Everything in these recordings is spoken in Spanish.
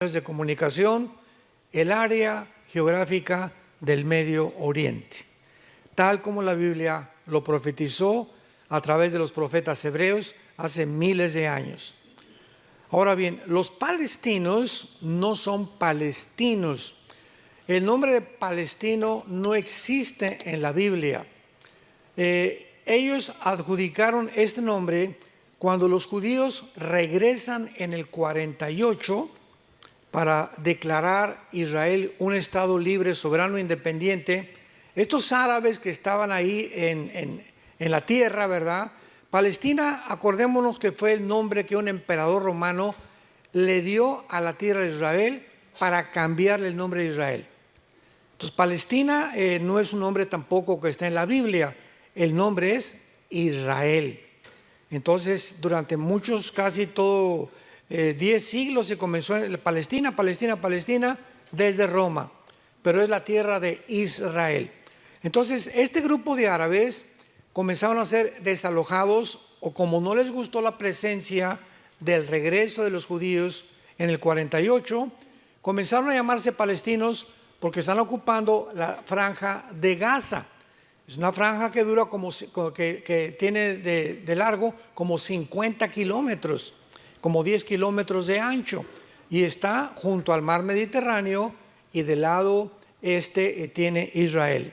de comunicación, el área geográfica del Medio Oriente, tal como la Biblia lo profetizó a través de los profetas hebreos hace miles de años. Ahora bien, los palestinos no son palestinos. El nombre de palestino no existe en la Biblia. Ellos adjudicaron este nombre cuando los judíos regresan en el 48 para declarar Israel un estado libre, soberano e independiente. Estos árabes que estaban ahí en la tierra, ¿verdad? Palestina, acordémonos que fue el nombre que un emperador romano le dio a la tierra de Israel para cambiarle el nombre de Israel. Entonces, Palestina no es un nombre tampoco que está en la Biblia, el nombre es Israel. Entonces, durante muchos, casi todo 10 siglos se comenzó en Palestina, desde Roma, pero es la tierra de Israel. Entonces, este grupo de árabes comenzaron a ser desalojados, o como no les gustó la presencia del regreso de los judíos en el 48, comenzaron a llamarse palestinos porque están ocupando la franja de Gaza. Es una franja que dura que tiene de largo como 50 kilómetros, como 10 kilómetros de ancho, y está junto al mar Mediterráneo, y del lado este tiene Israel.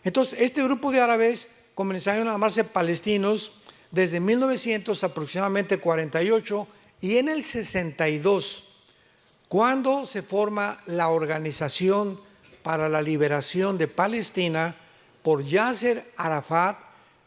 Entonces, este grupo de árabes comenzaron a llamarse palestinos desde 1900, aproximadamente 48, y en el 62, cuando se forma la Organización para la Liberación de Palestina por Yasser Arafat,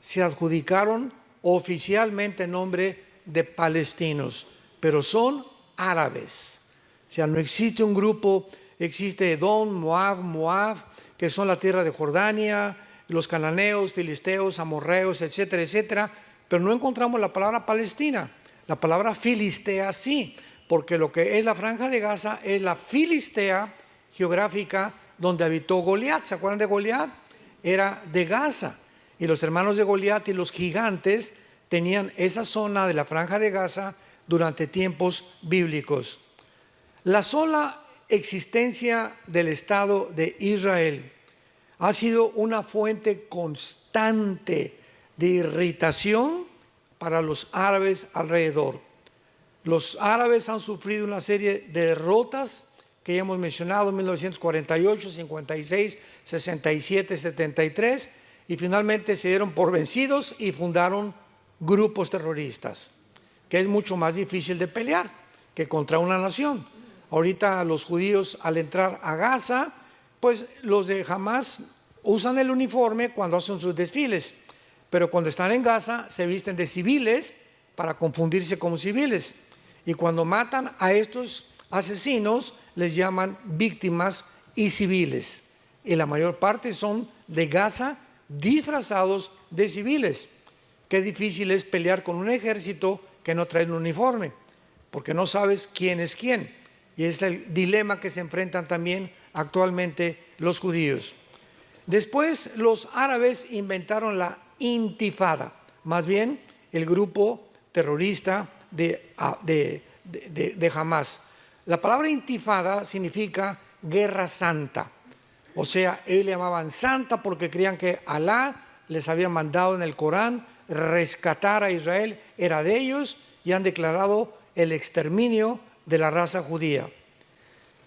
se adjudicaron oficialmente el nombre de palestinos, pero son árabes. O sea, no existe un grupo, existe Edom, Moab, que son la tierra de Jordania, los cananeos, filisteos, amorreos, etcétera, etcétera, pero no encontramos la palabra Palestina. La palabra filistea sí, porque lo que es la franja de Gaza es la Filistea geográfica donde habitó Goliat. ¿Se acuerdan de Goliat? Era de Gaza, y los hermanos de Goliat y los gigantes tenían esa zona de la franja de Gaza durante tiempos bíblicos. La sola existencia del Estado de Israel ha sido una fuente constante de irritación para los árabes alrededor. Los árabes han sufrido una serie de derrotas que ya hemos mencionado, 1948, 56, 67, 73, y finalmente se dieron por vencidos y fundaron grupos terroristas, que es mucho más difícil de pelear que contra una nación. Ahorita los judíos, al entrar a Gaza, pues los de Hamas usan el uniforme cuando hacen sus desfiles, pero cuando están en Gaza se visten de civiles para confundirse como civiles, y cuando matan a estos asesinos les llaman víctimas y civiles, y la mayor parte son de Gaza disfrazados de civiles. Qué difícil es pelear con un ejército que no trae un uniforme, porque no sabes quién es quién, y es el dilema que se enfrentan también actualmente los judíos. Después los árabes inventaron la intifada, más bien el grupo terrorista de Hamas. La palabra intifada significa guerra santa, o sea, ellos le llamaban santa porque creían que Alá les había mandado en el Corán rescatar a Israel, era de ellos, y han declarado el exterminio de la raza judía.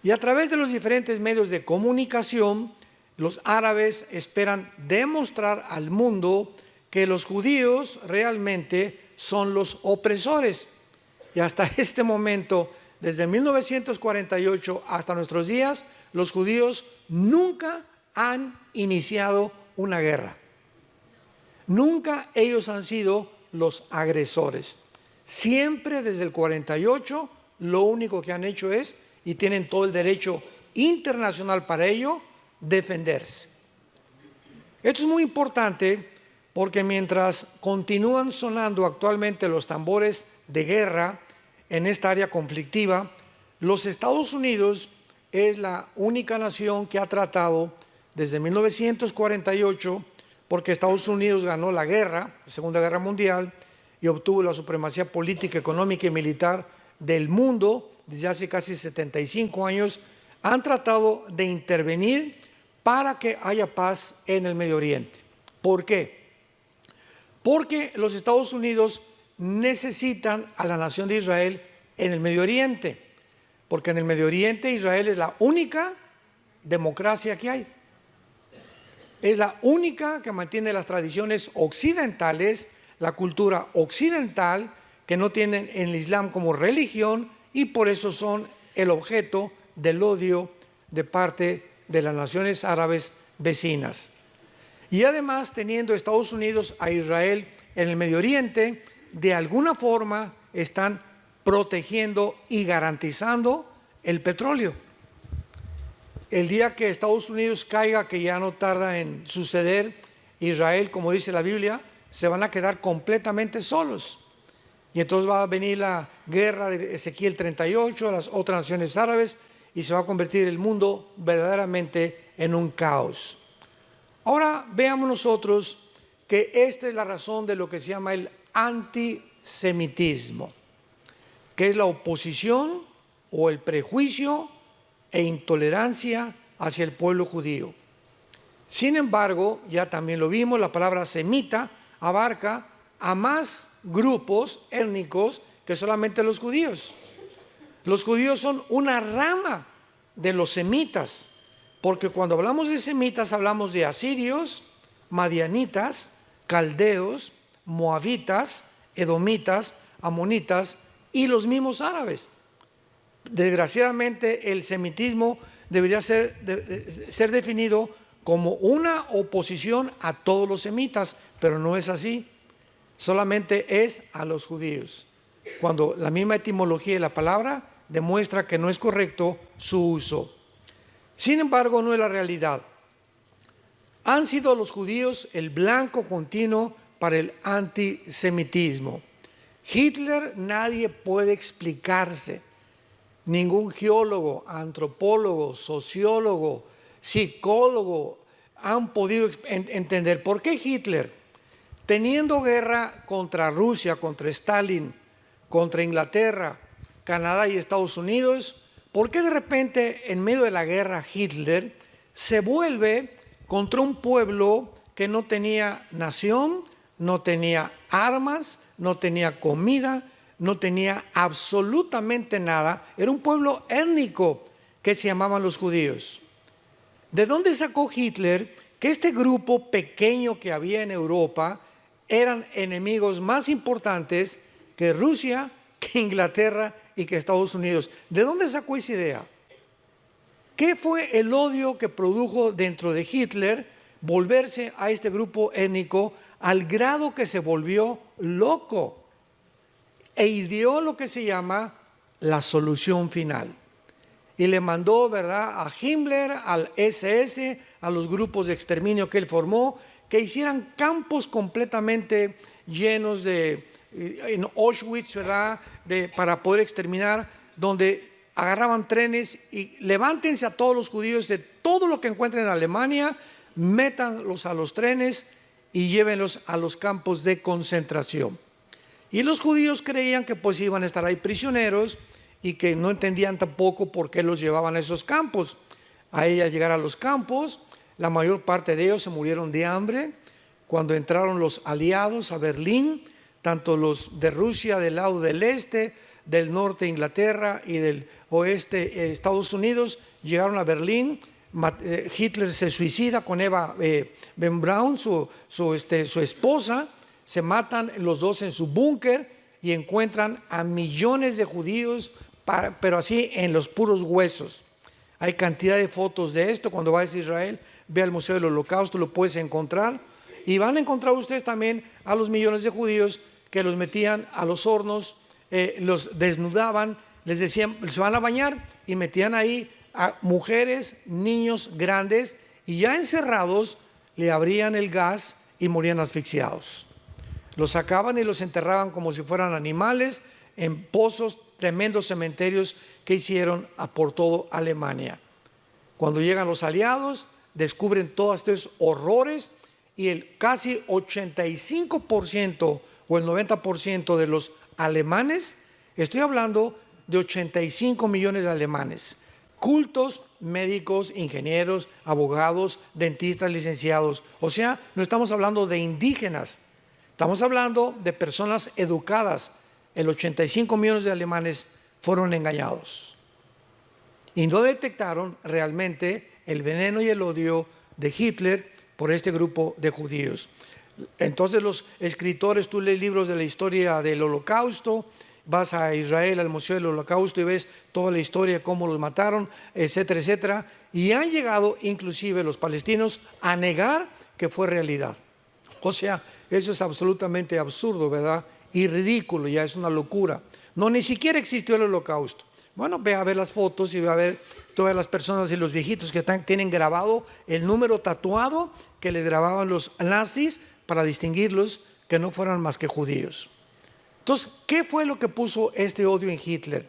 Y a través de los diferentes medios de comunicación, los árabes esperan demostrar al mundo que los judíos realmente son los opresores. Y hasta este momento, desde 1948 hasta nuestros días, los judíos nunca han iniciado una guerra. Nunca ellos han sido los agresores. Siempre desde el 48 lo único que han hecho es, y tienen todo el derecho internacional para ello, defenderse. Esto es muy importante porque mientras continúan sonando actualmente los tambores de guerra en esta área conflictiva, los Estados Unidos es la única nación que ha tratado desde 1948, porque Estados Unidos ganó la guerra, la Segunda Guerra Mundial, y obtuvo la supremacía política, económica y militar del mundo desde hace casi 75 años, han tratado de intervenir para que haya paz en el Medio Oriente. ¿Por qué? Porque los Estados Unidos necesitan a la nación de Israel en el Medio Oriente, porque en el Medio Oriente Israel es la única democracia que hay. Es la única que mantiene las tradiciones occidentales, la cultura occidental, que no tienen el Islam como religión y por eso son el objeto del odio de parte de las naciones árabes vecinas. Y además, teniendo Estados Unidos a Israel en el Medio Oriente, de alguna forma están protegiendo y garantizando el petróleo. El día que Estados Unidos caiga, que ya no tarda en suceder, Israel, como dice la Biblia, se van a quedar completamente solos. Y entonces va a venir la guerra de Ezequiel 38, las otras naciones árabes, y se va a convertir el mundo verdaderamente en un caos. Ahora veamos nosotros que esta es la razón de lo que se llama el antisemitismo, que es la oposición o el prejuicio e intolerancia hacia el pueblo judío. Sin embargo, ya también lo vimos, la palabra semita abarca a más grupos étnicos que solamente los judíos. Los judíos son una rama de los semitas, porque cuando hablamos de semitas hablamos de asirios, madianitas, caldeos, moabitas, edomitas, amonitas y los mismos árabes. Desgraciadamente el semitismo debería ser definido como una oposición a todos los semitas, pero no es así, solamente es a los judíos, cuando la misma etimología de la palabra demuestra que no es correcto su uso. Sin embargo, no es la realidad. Han sido los judíos el blanco continuo para el antisemitismo. Hitler nadie puede explicarse, ningún geólogo, antropólogo, sociólogo, psicólogo han podido entender por qué Hitler, teniendo guerra contra Rusia, contra Stalin, contra Inglaterra, Canadá y Estados Unidos, ¿por qué de repente en medio de la guerra Hitler se vuelve contra un pueblo que no tenía nación, no tenía armas, no tenía comida, no tenía absolutamente nada? Era un pueblo étnico que se llamaban los judíos. ¿De dónde sacó Hitler que este grupo pequeño que había en Europa eran enemigos más importantes que Rusia, que Inglaterra y que Estados Unidos? ¿De dónde sacó esa idea? ¿Qué fue el odio que produjo dentro de Hitler volverse a este grupo étnico al grado que se volvió loco e ideó lo que se llama la solución final? Y le mandó, ¿verdad?, a Himmler, al SS, a los grupos de exterminio que él formó, que hicieran campos completamente llenos de, en Auschwitz, ¿verdad?, para poder exterminar, donde agarraban trenes y levántense a todos los judíos de todo lo que encuentren en Alemania, métanlos a los trenes y llévenlos a los campos de concentración. Y los judíos creían que pues iban a estar ahí prisioneros y que no entendían tampoco por qué los llevaban a esos campos. Ahí al llegar a los campos, la mayor parte de ellos se murieron de hambre. Cuando entraron los aliados a Berlín, tanto los de Rusia del lado del este, del norte Inglaterra y del oeste Estados Unidos, llegaron a Berlín. Hitler se suicida con Eva Ben Braun, su esposa. Se matan los dos en su búnker y encuentran a millones de judíos, pero así en los puros huesos. Hay cantidad de fotos de esto. Cuando vayas a Israel, ve al Museo del Holocausto, lo puedes encontrar. Y van a encontrar ustedes también a los millones de judíos que los metían a los hornos, los desnudaban, les decían, se van a bañar, y metían ahí a mujeres, niños, grandes, y ya encerrados le abrían el gas y morían asfixiados. Los sacaban y los enterraban como si fueran animales en pozos, tremendos cementerios que hicieron por todo Alemania. Cuando llegan los aliados, descubren todos estos horrores y el casi 85% o el 90% de los alemanes, estoy hablando de 85 millones de alemanes, cultos, médicos, ingenieros, abogados, dentistas, licenciados. O sea, no estamos hablando de indígenas, estamos hablando de personas educadas. El 85 millones de alemanes fueron engañados y no detectaron realmente el veneno y el odio de Hitler por este grupo de judíos. Entonces los escritores, tú lees libros de la historia del Holocausto, vas a Israel, al Museo del Holocausto, y ves toda la historia de cómo los mataron, etcétera, etcétera. Y han llegado inclusive los palestinos a negar que fue realidad. O sea, eso es absolutamente absurdo, ¿verdad? Y ridículo, ya es una locura. No, ni siquiera existió el Holocausto. Bueno, ve a ver las fotos y ve a ver todas las personas y los viejitos que tienen grabado el número tatuado que les grababan los nazis para distinguirlos que no fueran más que judíos. Entonces, ¿qué fue lo que puso este odio en Hitler?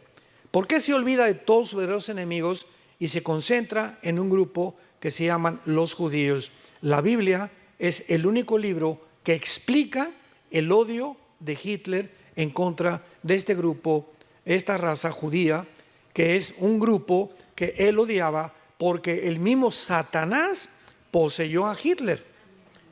¿Por qué se olvida de todos sus verdaderos enemigos y se concentra en un grupo que se llaman los judíos? La Biblia es el único libro que explica el odio de Hitler en contra de este grupo, esta raza judía, que es un grupo que él odiaba porque el mismo Satanás poseyó a Hitler.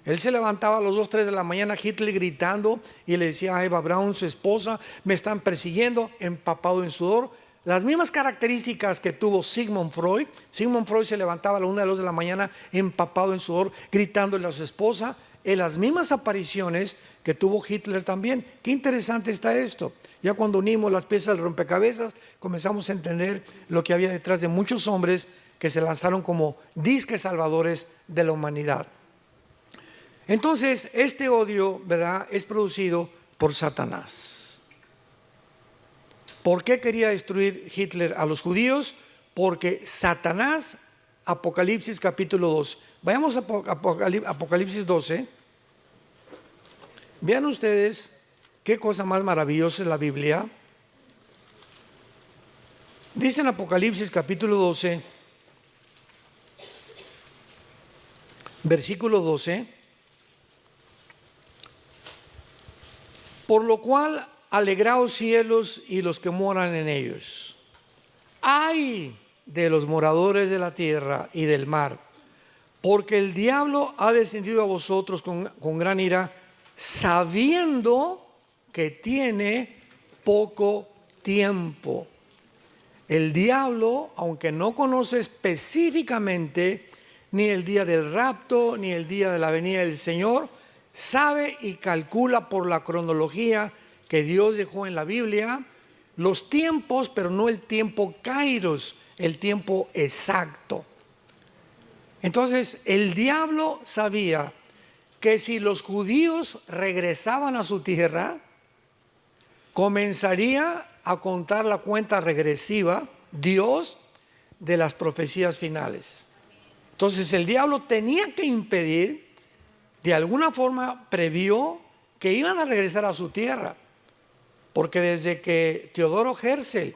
Él se levantaba a las 2, 3 de la mañana, Hitler gritando, y le decía a Eva Braun, su esposa: me están persiguiendo, empapado en sudor. Las mismas características que tuvo Sigmund Freud. Sigmund Freud se levantaba a las 1, 2 de la mañana, empapado en sudor, gritándole a su esposa. En las mismas apariciones que tuvo Hitler también. Qué interesante está esto. Ya cuando unimos las piezas del rompecabezas, comenzamos a entender lo que había detrás de muchos hombres que se lanzaron como disques salvadores de la humanidad. Entonces, este odio, ¿verdad?, es producido por Satanás. ¿Por qué quería destruir Hitler a los judíos? Porque Satanás, Apocalipsis capítulo 2. Vayamos a Apocalipsis 12. Vean ustedes qué cosa más maravillosa es la Biblia. Dice en Apocalipsis capítulo 12, versículo 12: por lo cual alegraos cielos y los que moran en ellos. ¡Ay de los moradores de la tierra y del mar! Porque el diablo ha descendido a vosotros con gran ira, sabiendo que tiene poco tiempo. El diablo, aunque no conoce específicamente ni el día del rapto, ni el día de la venida del Señor, sabe y calcula por la cronología que Dios dejó en la Biblia los tiempos, pero no el tiempo kairos, el tiempo exacto. Entonces, el diablo sabía que si los judíos regresaban a su tierra, comenzaría a contar la cuenta regresiva, Dios, de las profecías finales. Entonces, el diablo tenía que impedir, de alguna forma previó que iban a regresar a su tierra, porque desde que Teodoro Herzl,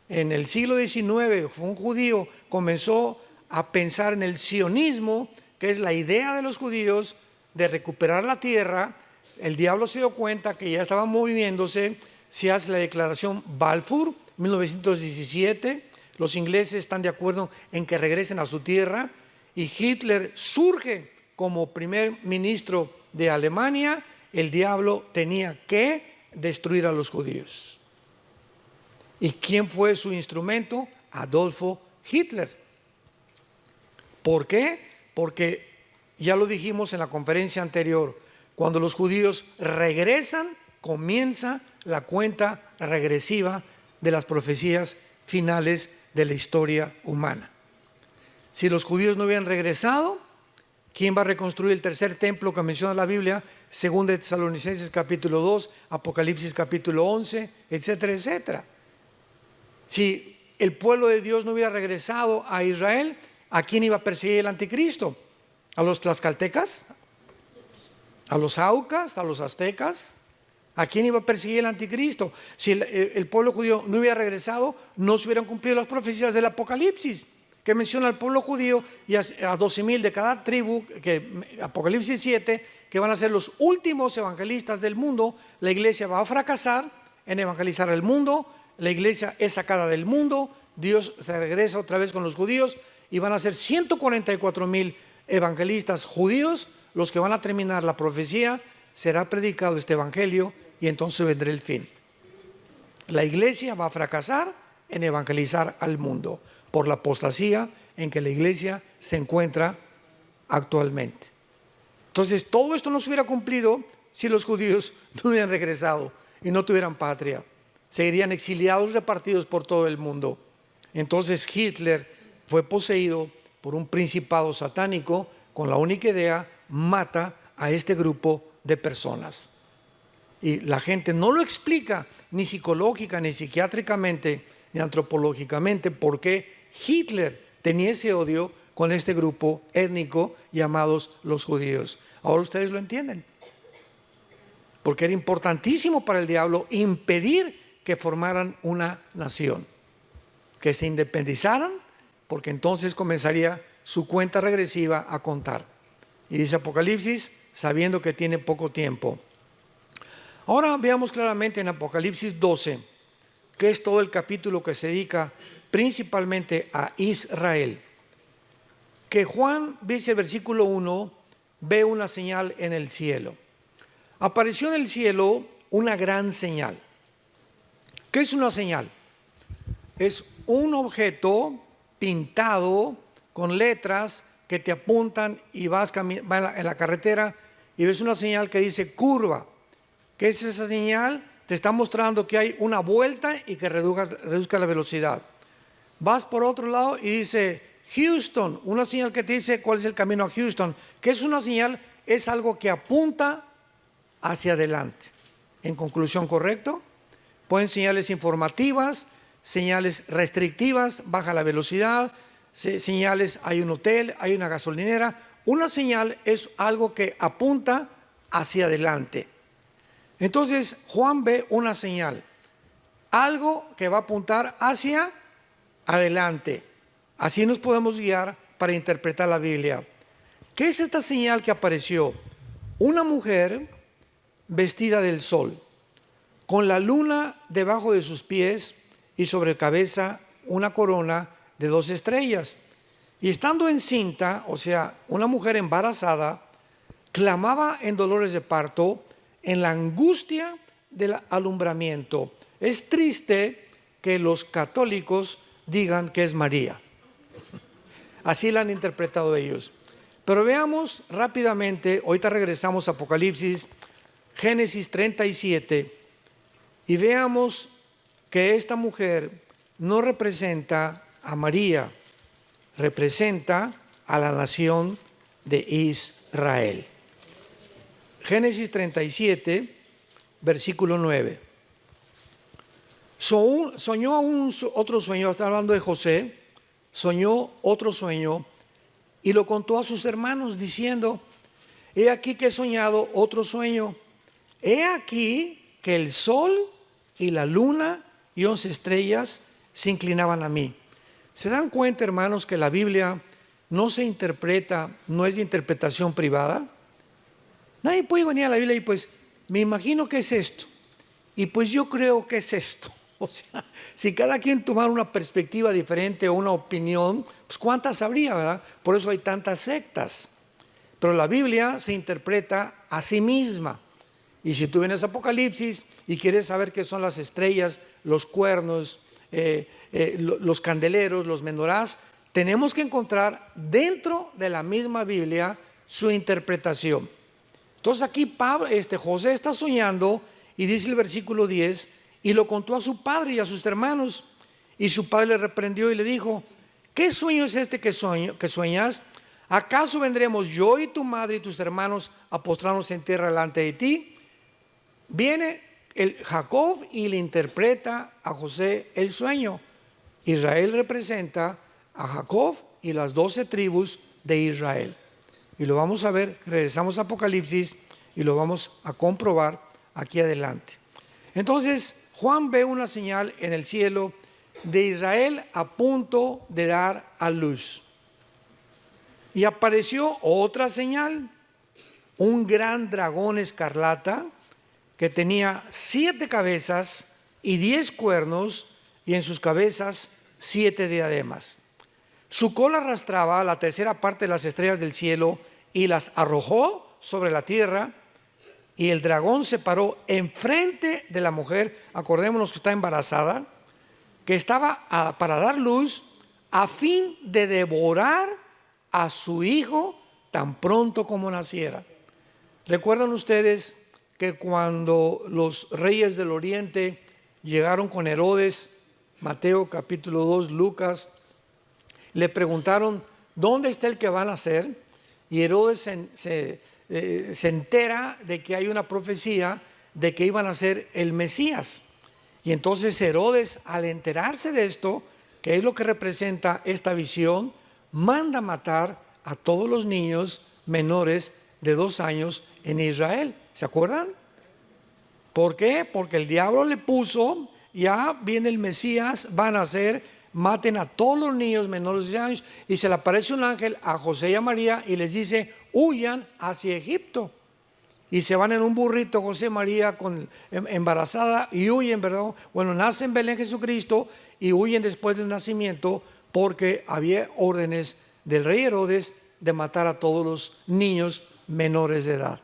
en el siglo XIX, fue un judío, comenzó a pensar en el sionismo, que es la idea de los judíos de recuperar la tierra, el diablo se dio cuenta que ya estaba moviéndose. Se hace la declaración Balfour, 1917, los ingleses están de acuerdo en que regresen a su tierra, y Hitler surge como primer ministro de Alemania. El diablo tenía que destruir a los judíos. ¿Y quién fue su instrumento? Adolfo Hitler. ¿Por qué? Porque ya lo dijimos en la conferencia anterior, cuando los judíos regresan, comienza la cuenta regresiva de las profecías finales de la historia humana. Si los judíos no hubieran regresado, ¿quién va a reconstruir el tercer templo que menciona la Biblia? 2 de Tesalonicenses capítulo 2, Apocalipsis capítulo 11, etcétera, etcétera. Si el pueblo de Dios no hubiera regresado a Israel, ¿a quién iba a perseguir el anticristo? ¿A los tlaxcaltecas? ¿A los aucas? ¿A los aztecas? ¿A quién iba a perseguir el anticristo? Si el pueblo judío no hubiera regresado, no se hubieran cumplido las profecías del Apocalipsis, que menciona al pueblo judío y a 12,000 de cada tribu, Apocalipsis 7, que van a ser los últimos evangelistas del mundo. La iglesia va a fracasar en evangelizar el mundo. la iglesia es sacada del mundo, Dios se regresa otra vez con los judíos y van a ser 144,000 evangelistas judíos los que van a terminar la profecía, será predicado este evangelio y entonces vendrá el fin. La iglesia va a fracasar en evangelizar al mundo por la apostasía en que la iglesia se encuentra actualmente. Entonces todo esto no se hubiera cumplido si los judíos no hubieran regresado y no tuvieran patria. Seguirían exiliados, repartidos por todo el mundo. Entonces Hitler fue poseído por un principado satánico con la única idea: mata a este grupo de personas. Y la gente no lo explica ni psicológica, ni psiquiátricamente, ni antropológicamente por qué Hitler tenía ese odio con este grupo étnico llamados los judíos. Ahora ustedes lo entienden. Porque era importantísimo para el diablo impedir que formaran una nación, que se independizaran, porque entonces comenzaría su cuenta regresiva a contar. Y dice Apocalipsis, sabiendo que tiene poco tiempo. Ahora veamos claramente en Apocalipsis 12, que es todo el capítulo que se dedica principalmente a Israel. Que Juan, dice el versículo 1, ve una señal en el cielo. Apareció en el cielo una gran señal. ¿Qué es una señal? Es un objeto pintado con letras que te apuntan y vas en la carretera y ves una señal que dice curva. ¿Qué es esa señal? Te está mostrando que hay una vuelta y que reduzca la velocidad. Vas por otro lado y dice Houston, una señal que te dice cuál es el camino a Houston. ¿Qué es una señal? Es algo que apunta hacia adelante. En conclusión, ¿correcto? Pueden señales informativas, señales restrictivas, baja la velocidad, señales, hay un hotel, hay una gasolinera. Una señal es algo que apunta hacia adelante. Entonces Juan ve una señal, algo que va a apuntar hacia adelante. Así nos podemos guiar para interpretar la Biblia. ¿Qué es esta señal que apareció? Una mujer vestida del sol, con la luna debajo de sus pies y sobre cabeza una corona de 2 estrellas. Y estando encinta, o sea, una mujer embarazada, clamaba en dolores de parto, en la angustia del alumbramiento. Es triste que los católicos digan que es María. Así la han interpretado ellos. Pero veamos rápidamente, ahorita regresamos a Apocalipsis, Génesis 37, y veamos que esta mujer no representa a María, representa a la nación de Israel. Génesis 37, versículo 9. Soñó otro sueño, está hablando de José, soñó otro sueño y lo contó a sus hermanos diciendo: he aquí que he soñado otro sueño, he aquí que el sol y la luna y 11 estrellas se inclinaban a mí. ¿Se dan cuenta, hermanos, que la Biblia no se interpreta, no es de interpretación privada? Nadie puede venir a la Biblia y pues, me imagino que es esto, y pues yo creo que es esto. O sea, si cada quien tomara una perspectiva diferente o una opinión, pues cuántas habría, ¿verdad? Por eso hay tantas sectas. Pero la Biblia se interpreta a sí misma. Y si tú vienes a Apocalipsis y quieres saber qué son las estrellas, los cuernos, los candeleros, los menorás, tenemos que encontrar dentro de la misma Biblia su interpretación. Entonces aquí José está soñando y dice el versículo 10, y lo contó a su padre y a sus hermanos, y su padre le reprendió y le dijo: ¿qué sueño es este que sueñas? ¿Acaso vendremos yo y tu madre y tus hermanos a postrarnos en tierra delante de ti? Viene Jacob y le interpreta a José el sueño. Israel representa a Jacob y las 12 tribus de Israel. Y lo vamos a ver, regresamos a Apocalipsis y lo vamos a comprobar aquí adelante. Entonces, Juan ve una señal en el cielo de Israel a punto de dar a luz. Y apareció otra señal, un gran dragón escarlata que tenía 7 cabezas y 10 cuernos y en sus cabezas 7 diademas. Su cola arrastraba la tercera parte de las estrellas del cielo y las arrojó sobre la tierra, y el dragón se paró enfrente de la mujer, acordémonos que está embarazada, que estaba para dar luz, a fin de devorar a su hijo tan pronto como naciera. ¿Recuerdan ustedes que cuando los reyes del oriente llegaron con Herodes, Mateo capítulo 2, Lucas, le preguntaron, ¿dónde está el que va a nacer? Y Herodes se entera de que hay una profecía de que iban a ser el Mesías. Y entonces Herodes, al enterarse de esto, que es lo que representa esta visión, manda matar a todos los niños menores de 2 años en Israel. ¿Se acuerdan? ¿Por qué? Porque el diablo le puso, ya viene el Mesías, van a nacer, maten a todos los niños menores de 2 años, y se le aparece un ángel a José y a María y les dice, huyan hacia Egipto. Y se van en un burrito José y María embarazada y huyen, ¿verdad? Bueno, nace en Belén Jesucristo y huyen después del nacimiento porque había órdenes del rey Herodes de matar a todos los niños menores de edad.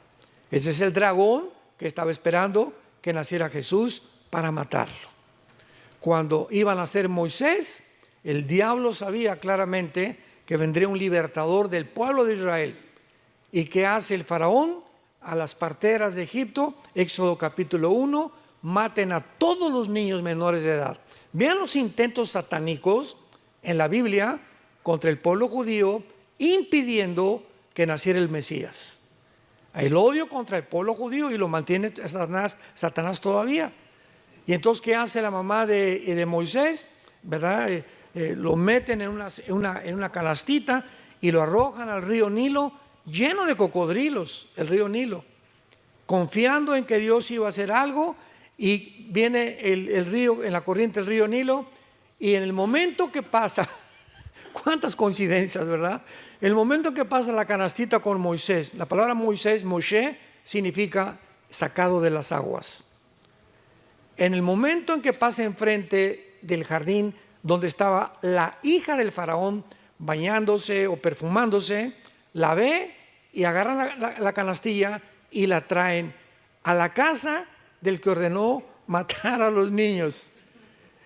Ese es el dragón que estaba esperando que naciera Jesús para matarlo. Cuando iba a nacer Moisés, el diablo sabía claramente que vendría un libertador del pueblo de Israel. ¿Y qué hace el faraón? A las parteras de Egipto, Éxodo capítulo 1, maten a todos los niños menores de edad. Vean los intentos satánicos en la Biblia contra el pueblo judío, impidiendo que naciera el Mesías. El odio contra el pueblo judío, y lo mantiene Satanás todavía. Y entonces, ¿qué hace la mamá de Moisés? ¿Verdad? Lo meten en una canastita y lo arrojan al río Nilo, lleno de cocodrilos, el río Nilo, confiando en que Dios iba a hacer algo. Y viene el río, en la corriente del río Nilo, y en el momento que pasa, cuántas coincidencias, ¿verdad? El momento que pasa la canastita con Moisés, la palabra Moisés, Moshe, significa sacado de las aguas. En el momento en que pasa enfrente del jardín donde estaba la hija del faraón bañándose o perfumándose, la ve y agarran la canastilla y la traen a la casa del que ordenó matar a los niños.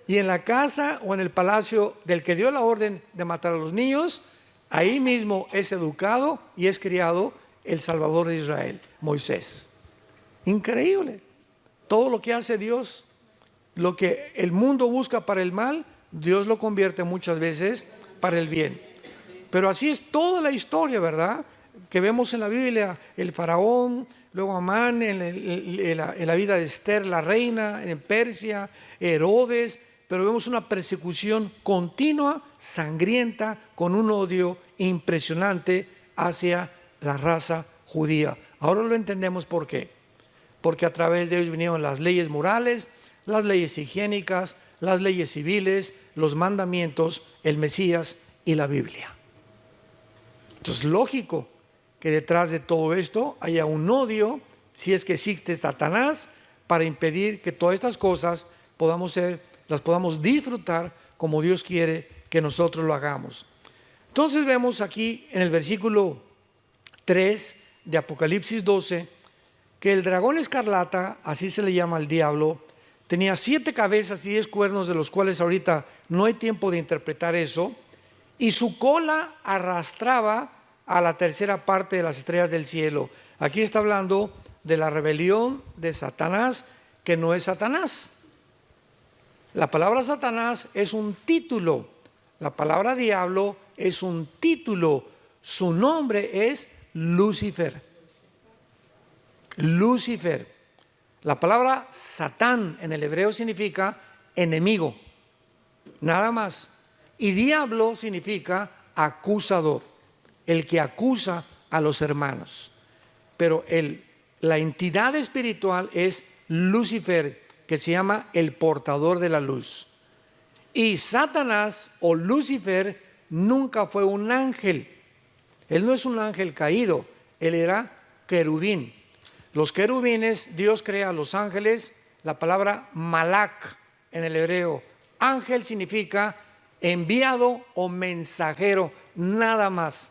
Y en la casa o en el palacio del que dio la orden de matar a los niños, ahí mismo es educado y es criado el Salvador de Israel, Moisés. Increíble. Todo lo que hace Dios, lo que el mundo busca para el mal, Dios lo convierte muchas veces para el bien. Pero así es toda la historia, ¿verdad? Que vemos en la Biblia, el faraón, luego Amán, en la vida de Esther, la reina, en Persia, Herodes, pero vemos una persecución continua, sangrienta, con un odio impresionante hacia la raza judía. Ahora lo entendemos por qué. Porque a través de ellos vinieron las leyes morales, las leyes higiénicas, las leyes civiles, los mandamientos, el Mesías y la Biblia. Entonces, lógico que detrás de todo esto haya un odio, si es que existe Satanás, para impedir que todas estas cosas las podamos disfrutar como Dios quiere que nosotros lo hagamos. Entonces vemos aquí en el versículo 3 de Apocalipsis 12, que el dragón escarlata, así se le llama al diablo, tenía 7 cabezas y 10 cuernos, de los cuales ahorita no hay tiempo de interpretar eso, y su cola arrastraba a la tercera parte de las estrellas del cielo. Aquí está hablando de la rebelión de Satanás, que no es Satanás. La palabra Satanás es un título, la palabra diablo es un título, su nombre es Lucifer. Lucifer. La palabra Satán en el hebreo significa enemigo, nada más. Y diablo significa acusador, el que acusa a los hermanos. Pero la entidad espiritual es Lucifer, que se llama el portador de la luz. Y Satanás o Lucifer nunca fue un ángel. Él no es un ángel caído, él era querubín. Los querubines, Dios crea a los ángeles, la palabra malak en el hebreo, Ángel significa enviado o mensajero, nada más.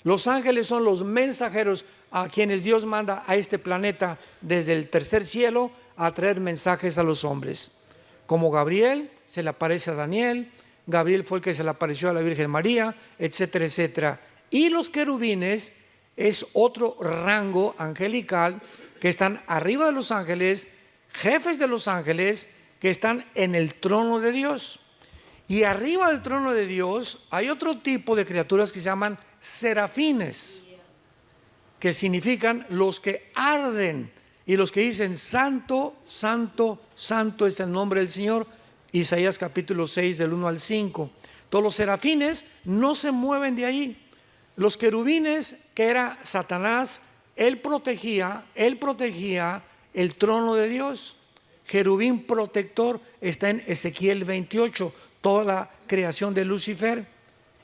Los ángeles son los mensajeros a quienes Dios manda a este planeta desde el tercer cielo a traer mensajes a los hombres. Como Gabriel se le aparece a Daniel, Gabriel fue el que se le apareció a la Virgen María, etcétera, etcétera. Y los querubines es otro rango angelical que están arriba de los ángeles, jefes de los ángeles que están en el trono de Dios. Y arriba del trono de Dios hay otro tipo de criaturas que se llaman serafines, que significan los que arden y los que dicen santo, santo, santo es el nombre del Señor. Isaías capítulo 6 del 1 al 5. Todos los serafines no se mueven de ahí. Los querubines, que era Satanás, él protegía el trono de Dios. Querubín protector está en Ezequiel 28, toda la creación de Lucifer.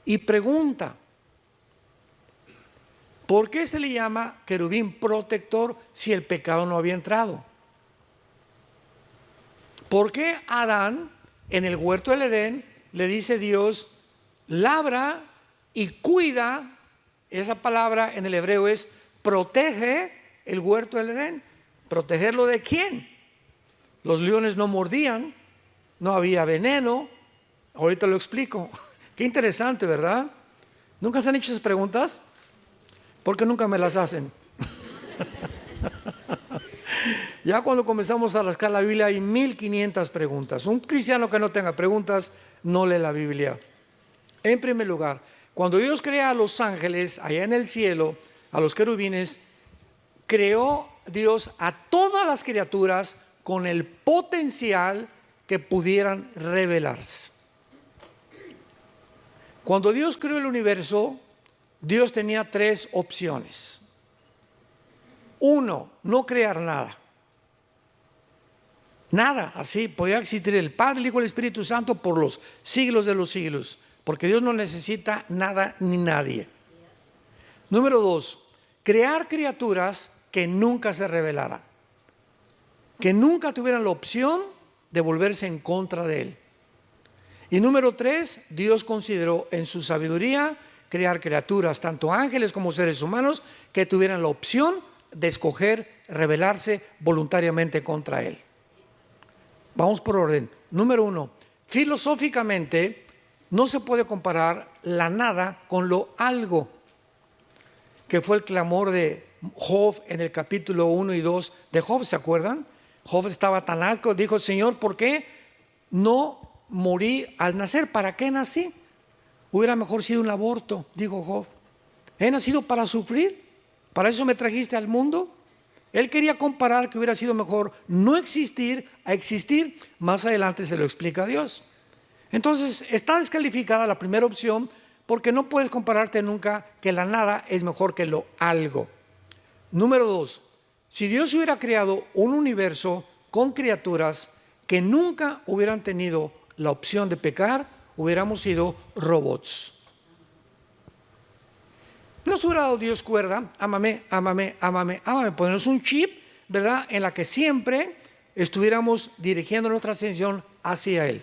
Y pregunta, ¿por qué se le llama querubín protector si el pecado no había entrado? ¿Por qué Adán en el huerto del Edén le dice Dios, labra y cuida? Esa palabra en el hebreo es protege el huerto del Edén. ¿Protegerlo de quién? Los leones no mordían, no había veneno. Ahorita lo explico. Qué interesante, ¿verdad? ¿Nunca se han hecho esas preguntas? ¿Por qué nunca me las hacen? Ya cuando comenzamos a rascar la Biblia hay 1500 preguntas. Un cristiano que no tenga preguntas no lee la Biblia. En primer lugar, cuando Dios crea a los ángeles allá en el cielo, a los querubines, creó Dios a todas las criaturas con el potencial que pudieran revelarse. Cuando Dios creó el universo, Dios tenía 3 opciones. 1, no crear nada. Nada, así podía existir el Padre, el Hijo y el Espíritu Santo por los siglos de los siglos, porque Dios no necesita nada ni nadie. Número 2, crear criaturas que nunca se rebelaran, que nunca tuvieran la opción de volverse en contra de Él. Y número 3, Dios consideró en su sabiduría crear criaturas, tanto ángeles como seres humanos, que tuvieran la opción de escoger rebelarse voluntariamente contra Él. Vamos por orden. Número 1, filosóficamente no se puede comparar la nada con lo algo, que fue el clamor de Job en el capítulo 1 y 2 de Job, ¿se acuerdan? Job estaba tan alto, dijo, Señor, ¿por qué no morí al nacer? ¿Para qué nací? Hubiera mejor sido un aborto, dijo Job. He nacido para sufrir, para eso me trajiste al mundo. Él quería comparar que hubiera sido mejor no existir a existir. Más adelante se lo explica a Dios. Entonces está descalificada la primera opción porque no puedes compararte nunca que la nada es mejor que lo algo. Número 2, si Dios hubiera creado un universo con criaturas que nunca hubieran tenido la opción de pecar, hubiéramos sido robots. Nos hubiera dado Dios cuerda, ámame, ámame, ámame, ámame, ponernos un chip, ¿verdad?, en la que siempre estuviéramos dirigiendo nuestra atención hacia Él.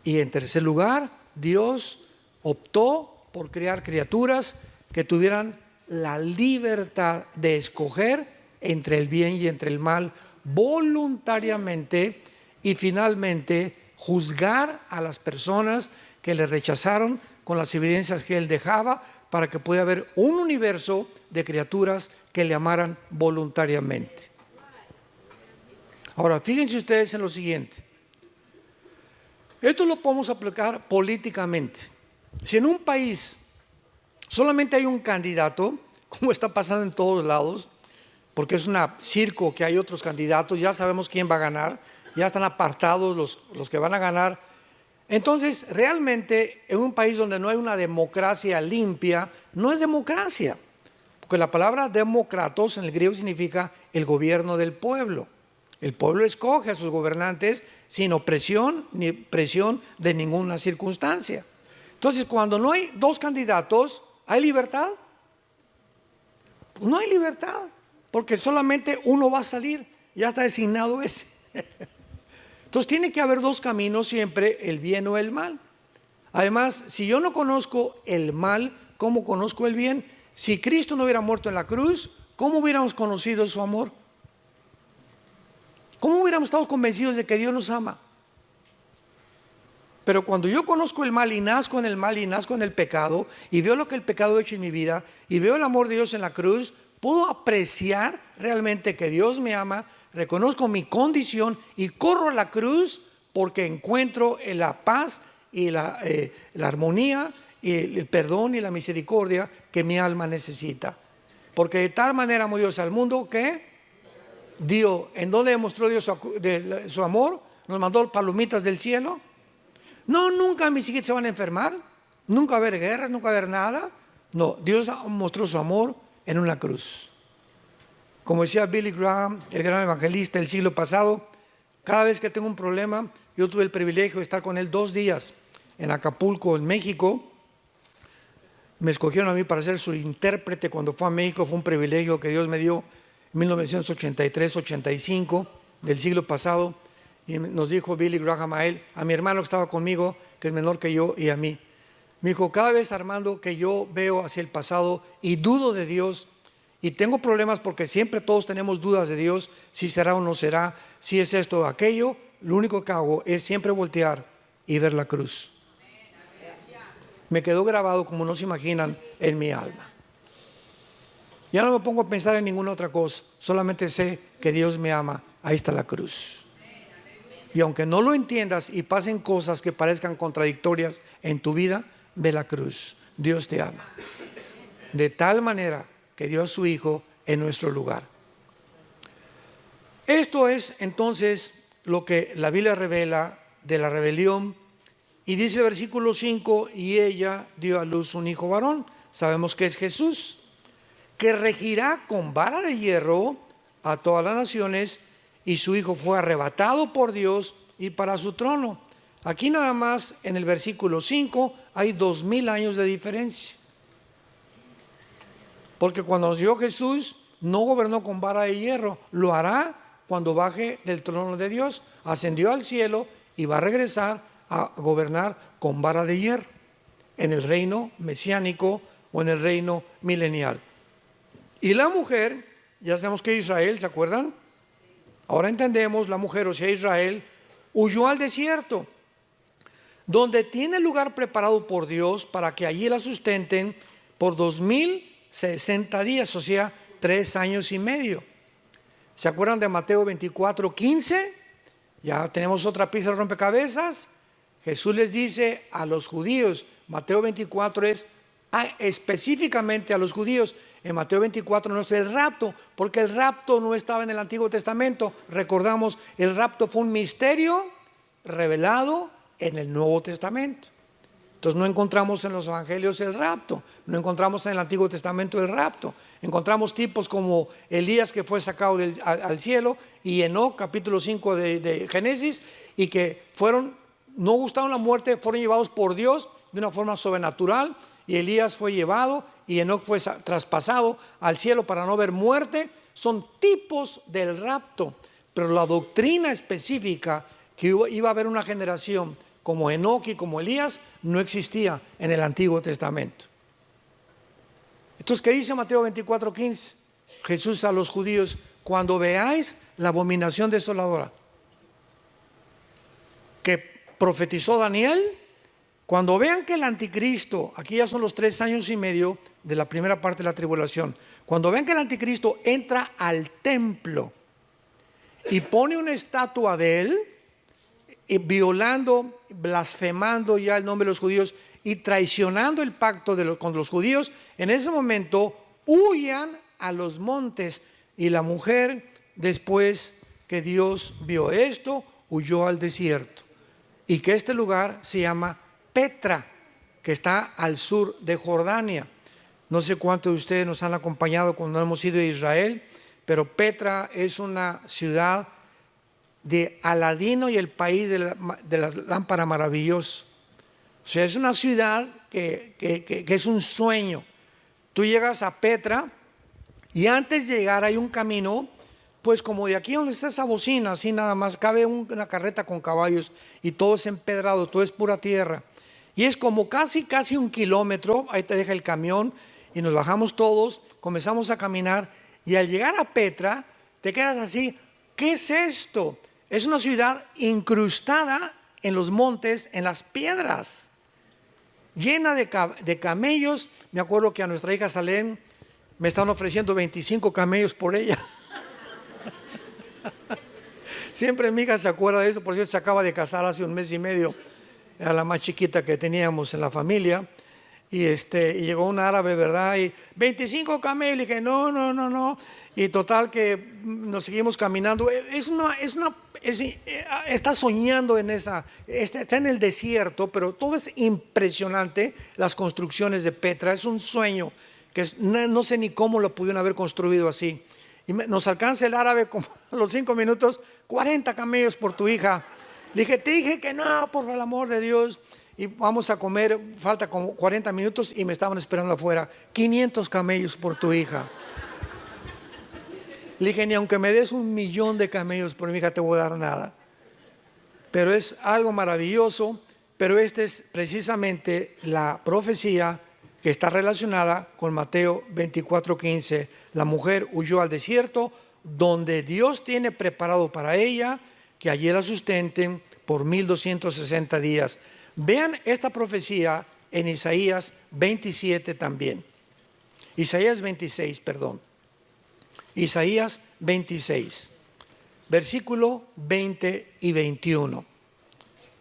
Y en tercer lugar, Dios optó por crear criaturas que tuvieran la libertad de escoger entre el bien y entre el mal voluntariamente y finalmente juzgar a las personas que le rechazaron con las evidencias que Él dejaba para que pudiera haber un universo de criaturas que le amaran voluntariamente. Ahora, fíjense ustedes en lo siguiente. Esto lo podemos aplicar políticamente. Si en un país solamente hay un candidato, como está pasando en todos lados, porque es un circo que hay otros candidatos, ya sabemos quién va a ganar, ya están apartados los que van a ganar. Entonces, realmente, en un país donde no hay una democracia limpia, no es democracia, porque la palabra demócratos en el griego significa el gobierno del pueblo. El pueblo escoge a sus gobernantes sin opresión ni presión de ninguna circunstancia. Entonces, cuando no hay 2 candidatos, ¿hay libertad? Pues no hay libertad, porque solamente uno va a salir, ya está designado ese. Entonces tiene que haber dos caminos siempre, el bien o el mal. Además, si yo no conozco el mal, ¿cómo conozco el bien? Si Cristo no hubiera muerto en la cruz, ¿cómo hubiéramos conocido su amor? ¿Cómo hubiéramos estado convencidos de que Dios nos ama? Pero cuando yo conozco el mal y nazco en el mal y nazco en el pecado y veo lo que el pecado ha hecho en mi vida y veo el amor de Dios en la cruz, puedo apreciar realmente que Dios me ama, reconozco mi condición y corro a la cruz porque encuentro en la paz y la armonía y el perdón y la misericordia que mi alma necesita. Porque de tal manera amó Dios al mundo que dio. ¿En dónde demostró Dios su amor? Nos mandó palomitas del cielo. No, nunca mis hijos se van a enfermar, nunca va a haber guerra, nunca va a haber nada. No, Dios mostró su amor en una cruz. Como decía Billy Graham, el gran evangelista del siglo pasado, cada vez que tengo un problema, yo tuve el privilegio de estar con él 2 días en Acapulco, en México. Me escogieron a mí para ser su intérprete cuando fue a México. Fue un privilegio que Dios me dio en 1983-85 del siglo pasado. Y nos dijo Billy Graham a él, a mi hermano que estaba conmigo, que es menor que yo, y a mí. Me dijo, cada vez, Armando, que yo veo hacia el pasado y dudo de Dios, y tengo problemas porque siempre todos tenemos dudas de Dios, si será o no será, si es esto o aquello, lo único que hago es siempre voltear y ver la cruz. Me quedó grabado, como no se imaginan, en mi alma. Ya no me pongo a pensar en ninguna otra cosa, solamente sé que Dios me ama. Ahí está la cruz. Y aunque no lo entiendas y pasen cosas que parezcan contradictorias en tu vida, ve la cruz. Dios te ama. De tal manera que dio a su Hijo en nuestro lugar. Esto es entonces lo que la Biblia revela de la rebelión. Y dice el versículo 5, y ella dio a luz un hijo varón. Sabemos que es Jesús, que regirá con vara de hierro a todas las naciones, y su hijo fue arrebatado por Dios y para su trono. Aquí nada más en el versículo 5 hay 2000 años de diferencia. Porque cuando nos dio Jesús, no gobernó con vara de hierro, lo hará cuando baje del trono de Dios. Ascendió al cielo y va a regresar a gobernar con vara de hierro en el reino mesiánico o en el reino milenial. Y la mujer, ya sabemos que Israel, ¿se acuerdan? Ahora entendemos, la mujer, o sea Israel, huyó al desierto, donde tiene lugar preparado por Dios para que allí la sustenten por 2060 días, o sea, 3 años y medio. ¿Se acuerdan de Mateo 24:15? Ya tenemos otra pieza de rompecabezas. Jesús les dice a los judíos, Mateo 24 es específicamente a los judíos. En Mateo 24 no es el rapto, porque el rapto no estaba en el Antiguo Testamento. Recordamos, el rapto fue un misterio revelado en el Nuevo Testamento. Entonces no encontramos en los evangelios el rapto, no encontramos en el Antiguo Testamento el rapto. Encontramos tipos como Elías, que fue sacado al cielo, y Enoc, capítulo 5 de Génesis, y que no gustaron la muerte, fueron llevados por Dios de una forma sobrenatural, y Elías fue llevado y Enoc fue traspasado al cielo para no ver muerte. Son tipos del rapto, pero la doctrina específica que iba a haber una generación como Enoc y como Elías no existía en el Antiguo Testamento. Entonces, ¿qué dice Mateo 24:15? Jesús a los judíos, cuando veáis la abominación desoladora que profetizó Daniel, cuando vean que el anticristo, aquí ya son los 3 años y medio de la primera parte de la tribulación, cuando vean que el anticristo entra al templo y pone una estatua de él, violando, blasfemando ya el nombre de los judíos y traicionando el pacto con los judíos, en ese momento huyan a los montes. Y la mujer, después que Dios vio esto, huyó al desierto. Y que este lugar se llama Petra, que está al sur de Jordania. No sé cuántos de ustedes nos han acompañado cuando hemos ido a Israel, pero Petra es una ciudad de Aladino y el país de la lámpara maravillosa. O sea, es una ciudad que es un sueño. Tú llegas a Petra y antes de llegar hay un camino pues como de aquí donde está esa bocina, así nada más, cabe una carreta con caballos y todo es empedrado, todo es pura tierra. Y es como casi 1 kilómetro, ahí te deja el camión y nos bajamos todos, comenzamos a caminar y al llegar a Petra te quedas así, ¿qué es esto? Es una ciudad incrustada en los montes, en las piedras, llena de camellos. Me acuerdo que a nuestra hija Salén me estaban ofreciendo 25 camellos por ella. Siempre mi hija se acuerda de eso, por cierto, se acaba de casar hace 1 mes y medio, era la más chiquita que teníamos en la familia. Y llegó un árabe, ¿verdad? Y 25 camellos, y dije, no. Y total que nos seguimos caminando. Está soñando en esa, está en el desierto, pero todo es impresionante, las construcciones de Petra, es un sueño, que no sé ni cómo lo pudieron haber construido así. Y nos alcanza el árabe como a los 5 minutos, 40 camellos por tu hija. Le dije, te dije que no, por el amor de Dios. Y vamos a comer, falta como 40 minutos y me estaban esperando afuera, 500 camellos por tu hija. Le dije, ni aunque me des 1.000.000 de camellos por mi hija te voy a dar nada. Pero es algo maravilloso, pero esta es precisamente la profecía que está relacionada con Mateo 24:15. La mujer huyó al desierto, donde Dios tiene preparado para ella que allí la sustenten por 1260 días. Vean esta profecía en Isaías 27 también. Isaías 26, perdón. Isaías 26, versículo 20 y 21.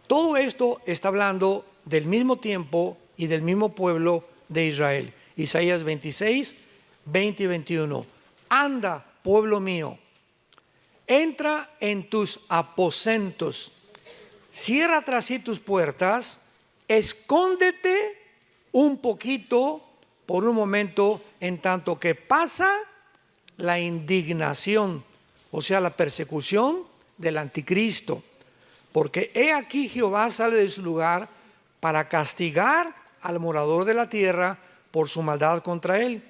Todo esto está hablando del mismo tiempo y del mismo pueblo de Israel. Isaías 26, 20 y 21. Anda, pueblo mío, entra en tus aposentos, cierra tras sí tus puertas, escóndete un poquito por un momento en tanto que pasa la indignación, o sea, la persecución del anticristo. Porque he aquí Jehová sale de su lugar para castigar al morador de la tierra por su maldad contra él.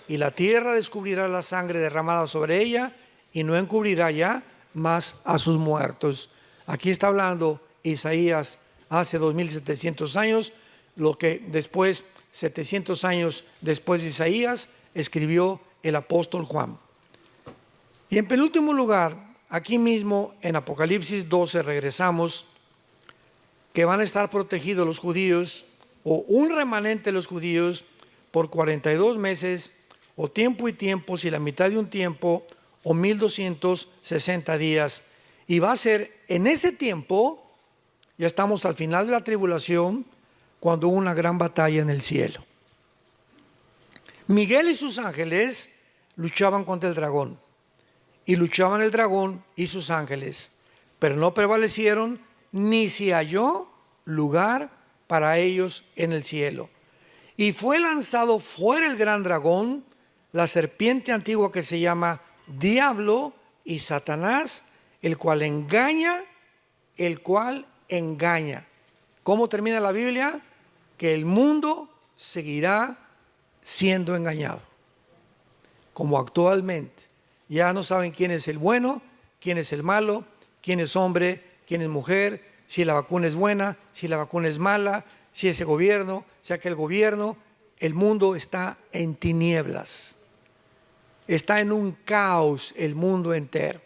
Y la tierra descubrirá la sangre derramada sobre ella y no encubrirá ya más a sus muertos. Aquí está hablando Isaías hace 2700 años, lo que después, 700 años después de Isaías, escribió el apóstol Juan. Y en penúltimo lugar, aquí mismo en Apocalipsis 12 regresamos, que van a estar protegidos los judíos, o un remanente de los judíos, por 42 meses, o tiempo y tiempo, si la mitad de un tiempo, o 1260 días. Y va a ser en ese tiempo, ya estamos al final de la tribulación, cuando hubo una gran batalla en el cielo. Miguel y sus ángeles luchaban contra el dragón, y luchaban el dragón y sus ángeles, pero no prevalecieron, ni se halló lugar para ellos en el cielo. Y fue lanzado fuera el gran dragón, la serpiente antigua que se llama Diablo y Satanás, el cual engaña. ¿Cómo termina la Biblia? Que el mundo seguirá siendo engañado, como actualmente. Ya no saben quién es el bueno, quién es el malo, quién es hombre, quién es mujer, si la vacuna es buena, si la vacuna es mala, si ese gobierno, si aquel gobierno. El mundo está en tinieblas, está en un caos el mundo entero,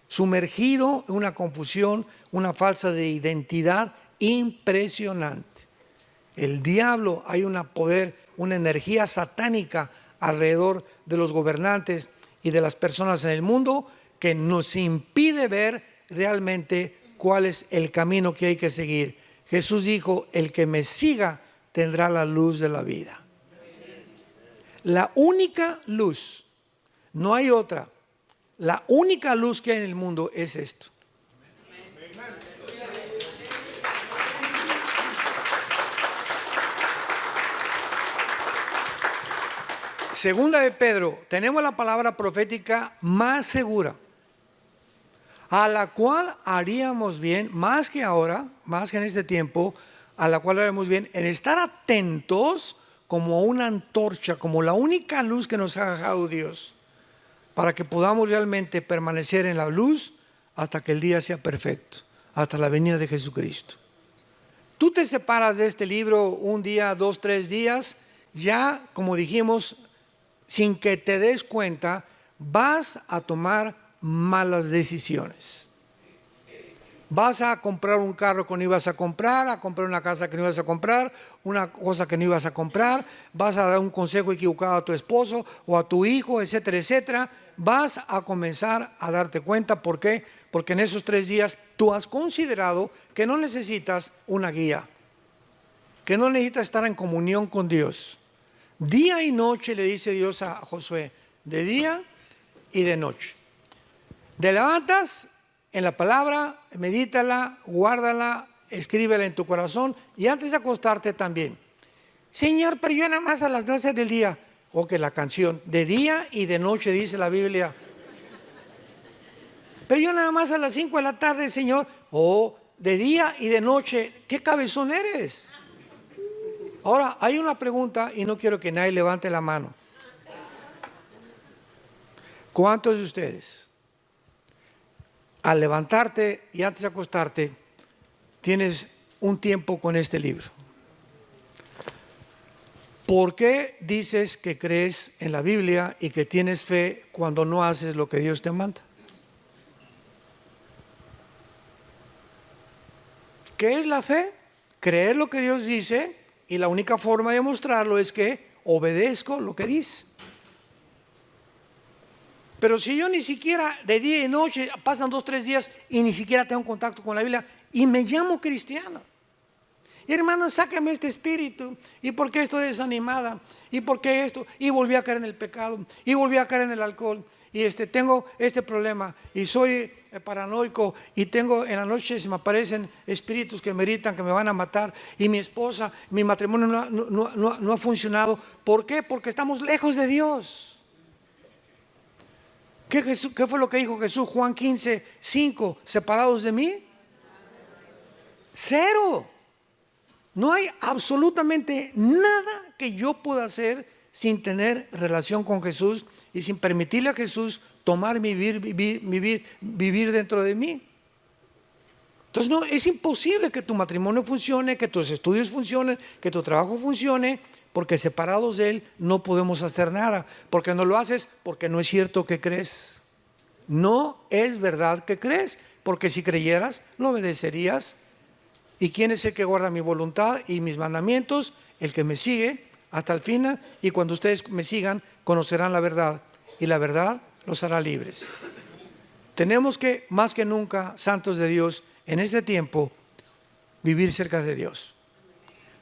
sumergido en una confusión, una falsa de identidad impresionante. El diablo, hay un poder, una energía satánica alrededor de los gobernantes y de las personas en el mundo que nos impide ver realmente cuál es el camino que hay que seguir. Jesús dijo, el que me siga tendrá la luz de la vida. La única luz, no hay otra, la única luz que hay en el mundo es esto. Segunda de Pedro, tenemos la palabra profética más segura, a la cual haríamos bien, más que ahora, más que en este tiempo, a la cual haríamos bien en estar atentos como una antorcha, como la única luz que nos ha dejado Dios, para que podamos realmente permanecer en la luz hasta que el día sea perfecto, hasta la venida de Jesucristo. Tú te separas de este libro un día, 2, 3 días, ya como dijimos, sin que te des cuenta, vas a tomar malas decisiones. Vas a comprar un carro que no ibas a comprar una casa que no ibas a comprar, una cosa que no ibas a comprar, vas a dar un consejo equivocado a tu esposo o a tu hijo, etcétera, etcétera. Vas a comenzar a darte cuenta. ¿Por qué? Porque en esos 3 días tú has considerado que no necesitas una guía, que no necesitas estar en comunión con Dios. Día y noche le dice Dios a Josué, de día y de noche. Te levantas en la palabra, medítala, guárdala, escríbela en tu corazón y antes de acostarte también. Señor, pero yo nada más a las 12 del día. O que la canción, de día y de noche dice la Biblia. Pero yo nada más a las 5 de la tarde, Señor. O de día y de noche. ¿Qué cabezón eres? Ahora, hay una pregunta y no quiero que nadie levante la mano. ¿Cuántos de ustedes, al levantarte y antes de acostarte, tienes un tiempo con este libro? ¿Por qué dices que crees en la Biblia y que tienes fe cuando no haces lo que Dios te manda? ¿Qué es la fe? Creer lo que Dios dice, y la única forma de mostrarlo es que obedezco lo que dice. Pero si yo ni siquiera de día y noche, pasan 2, 3 días y ni siquiera tengo contacto con la Biblia y me llamo cristiano. Y hermano, sácame este espíritu. ¿Y por qué estoy desanimada? ¿Y por qué esto? Y volví a caer en el pecado. Y volví a caer en el alcohol. Y tengo este problema. Y soy paranoico. Y tengo en la noche se me aparecen espíritus que me gritan que me van a matar. Y mi esposa, mi matrimonio no ha funcionado. ¿Por qué? Porque estamos lejos de Dios. ¿Qué fue lo que dijo Jesús? Juan 15, 5. ¿Separados de mí? 0. No hay absolutamente nada que yo pueda hacer sin tener relación con Jesús y sin permitirle a Jesús tomar vivir dentro de mí. Entonces no, es imposible que tu matrimonio funcione, que tus estudios funcionen, que tu trabajo funcione, porque separados de Él no podemos hacer nada. Porque no lo haces, porque no es cierto que crees. No es verdad que crees, porque si creyeras, lo obedecerías. ¿Y quién es el que guarda mi voluntad y mis mandamientos? El que me sigue hasta el final, y cuando ustedes me sigan, conocerán la verdad, y la verdad los hará libres. Tenemos que, más que nunca, santos de Dios, en este tiempo, vivir cerca de Dios.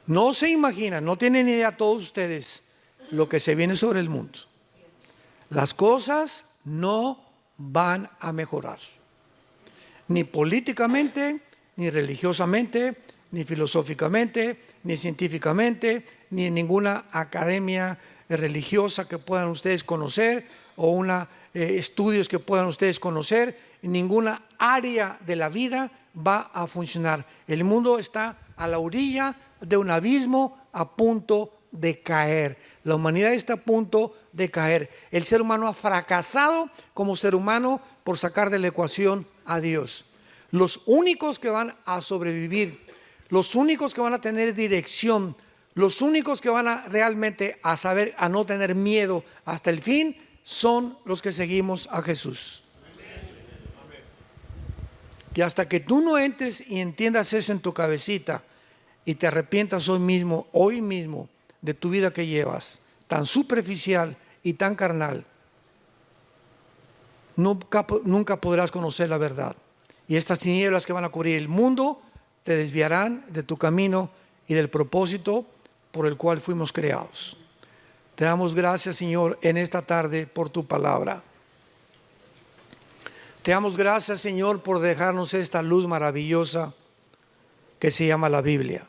No se imaginan, no tienen idea todos ustedes lo que se viene sobre el mundo. Las cosas no van a mejorar, ni políticamente, ni religiosamente, ni filosóficamente, ni científicamente, ni en ninguna academia religiosa que puedan ustedes conocer o estudios que puedan ustedes conocer. En ninguna área de la vida va a funcionar. El mundo está a la orilla de un abismo a punto de caer. La humanidad está a punto de caer. El ser humano ha fracasado como ser humano por sacar de la ecuación a Dios. Los únicos que van a sobrevivir, los únicos que van a tener dirección, los únicos que van a realmente a saber, a no tener miedo hasta el fin, son los que seguimos a Jesús. Y hasta que tú no entres y entiendas eso en tu cabecita y te arrepientas hoy mismo, de tu vida que llevas, tan superficial y tan carnal, nunca podrás conocer la verdad. Y estas tinieblas que van a cubrir el mundo te desviarán de tu camino y del propósito por el cual fuimos creados. Te damos gracias, Señor, en esta tarde por tu palabra. Te damos gracias, Señor, por dejarnos esta luz maravillosa que se llama la Biblia,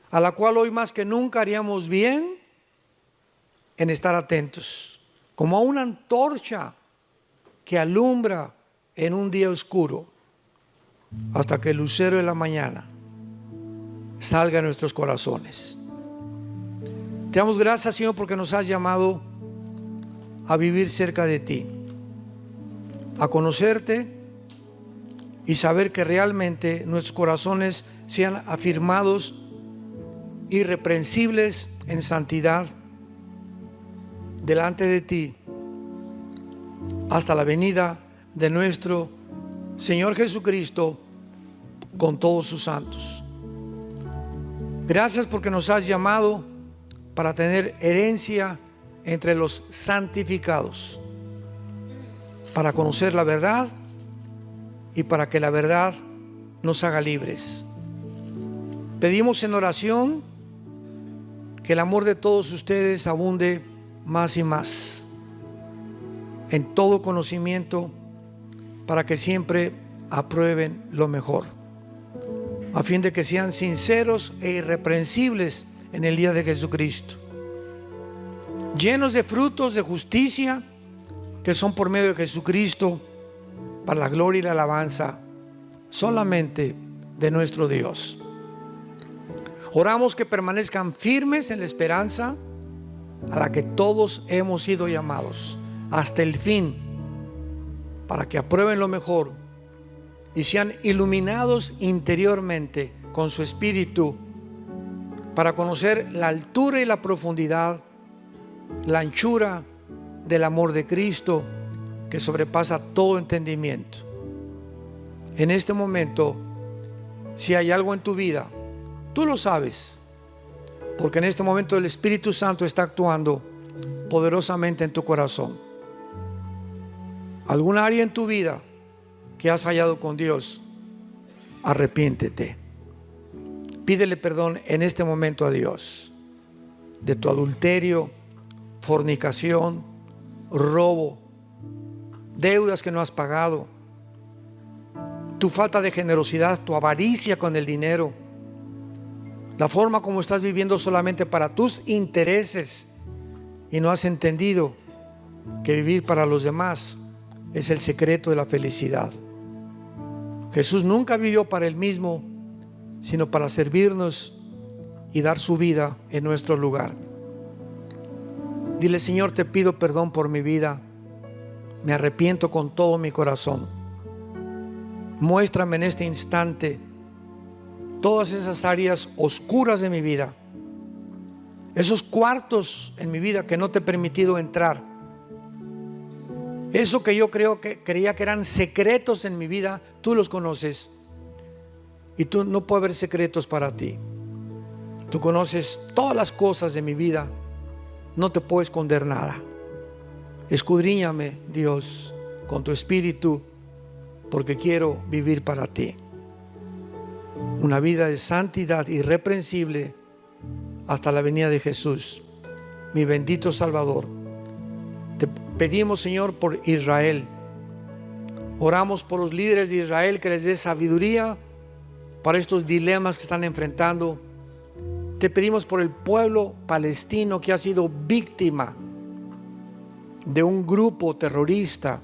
a la cual hoy más que nunca haríamos bien en estar atentos, como a una antorcha que alumbra en un día oscuro, hasta que el lucero de la mañana salga a nuestros corazones. Te damos gracias, Señor, porque nos has llamado a vivir cerca de ti, a conocerte y saber que realmente nuestros corazones sean afirmados, irreprensibles en santidad delante de ti, hasta la venida de nuestro Señor Jesucristo con todos sus santos. Gracias porque nos has llamado para tener herencia entre los santificados, para conocer la verdad y para que la verdad nos haga libres. Pedimos en oración que el amor de todos ustedes abunde más y más en todo conocimiento, para que siempre aprueben lo mejor, a fin de que sean sinceros e irreprensibles en el día de Jesucristo, llenos de frutos de justicia que son por medio de Jesucristo, para la gloria y la alabanza solamente de nuestro Dios. Oramos que permanezcan firmes en la esperanza a la que todos hemos sido llamados hasta el fin, para que aprueben lo mejor y sean iluminados interiormente con su espíritu, para conocer la altura y la profundidad, la anchura del amor de Cristo que sobrepasa todo entendimiento. En este momento, si hay algo en tu vida, tú lo sabes, porque en este momento el Espíritu Santo está actuando poderosamente en tu corazón. Alguna área en tu vida que has fallado con Dios, arrepiéntete. Pídele perdón en este momento a Dios de tu adulterio, fornicación, robo, deudas que no has pagado, tu falta de generosidad, tu avaricia con el dinero, la forma como estás viviendo solamente para tus intereses y no has entendido que vivir para los demás es el secreto de la felicidad. Jesús nunca vivió para él mismo, sino para servirnos y dar su vida en nuestro lugar. Dile: Señor, te pido perdón por mi vida, me arrepiento con todo mi corazón. Muéstrame en este instante todas esas áreas oscuras de mi vida, esos cuartos en mi vida que no te he permitido entrar, eso que yo creía que eran secretos en mi vida. Tú los conoces y tú no puede haber secretos para ti. Tú conoces todas las cosas de mi vida, no te puedo esconder nada. Escudriñame, Dios, con tu espíritu, porque quiero vivir para ti una vida de santidad irreprensible hasta la venida de Jesús, mi bendito Salvador. Te pedimos, Señor, por Israel. Oramos por los líderes de Israel, que les dé sabiduría para estos dilemas que están enfrentando. Te pedimos por el pueblo palestino que ha sido víctima de un grupo terrorista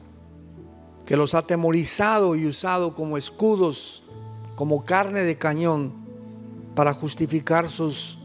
que los ha atemorizado y usado como escudos, como carne de cañón para justificar sus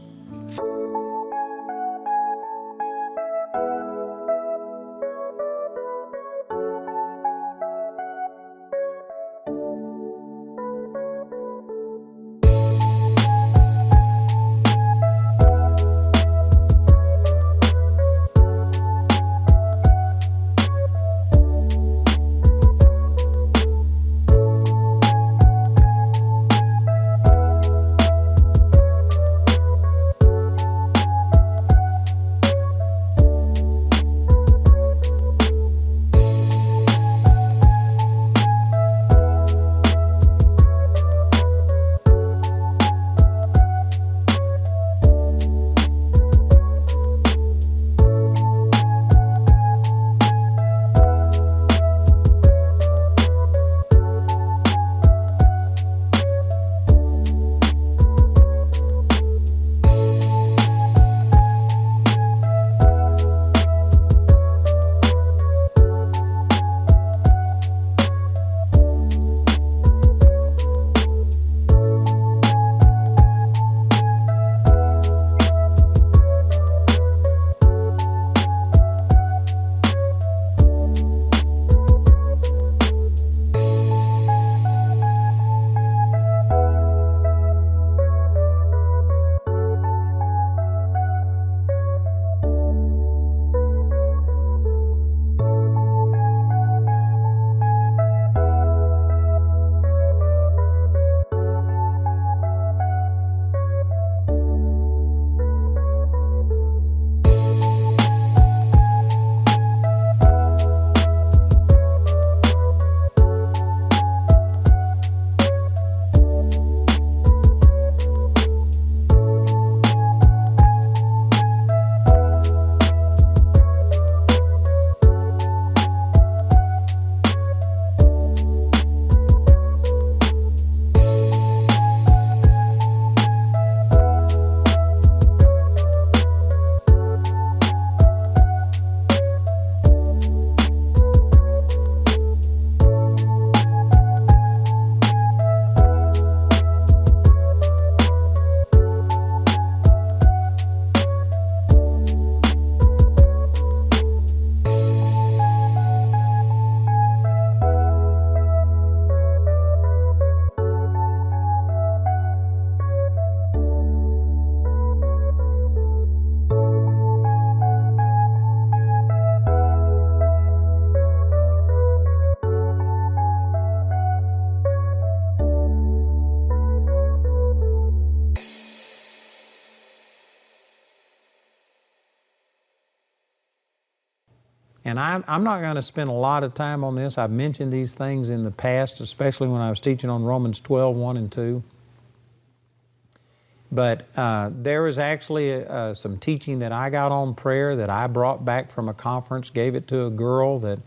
And I'm not going to spend a lot of time on this. I've mentioned these things in the past, especially when I was teaching on Romans 12, 1 and 2. But there was actually some teaching that I got on prayer that I brought back from a conference, gave it to a girl that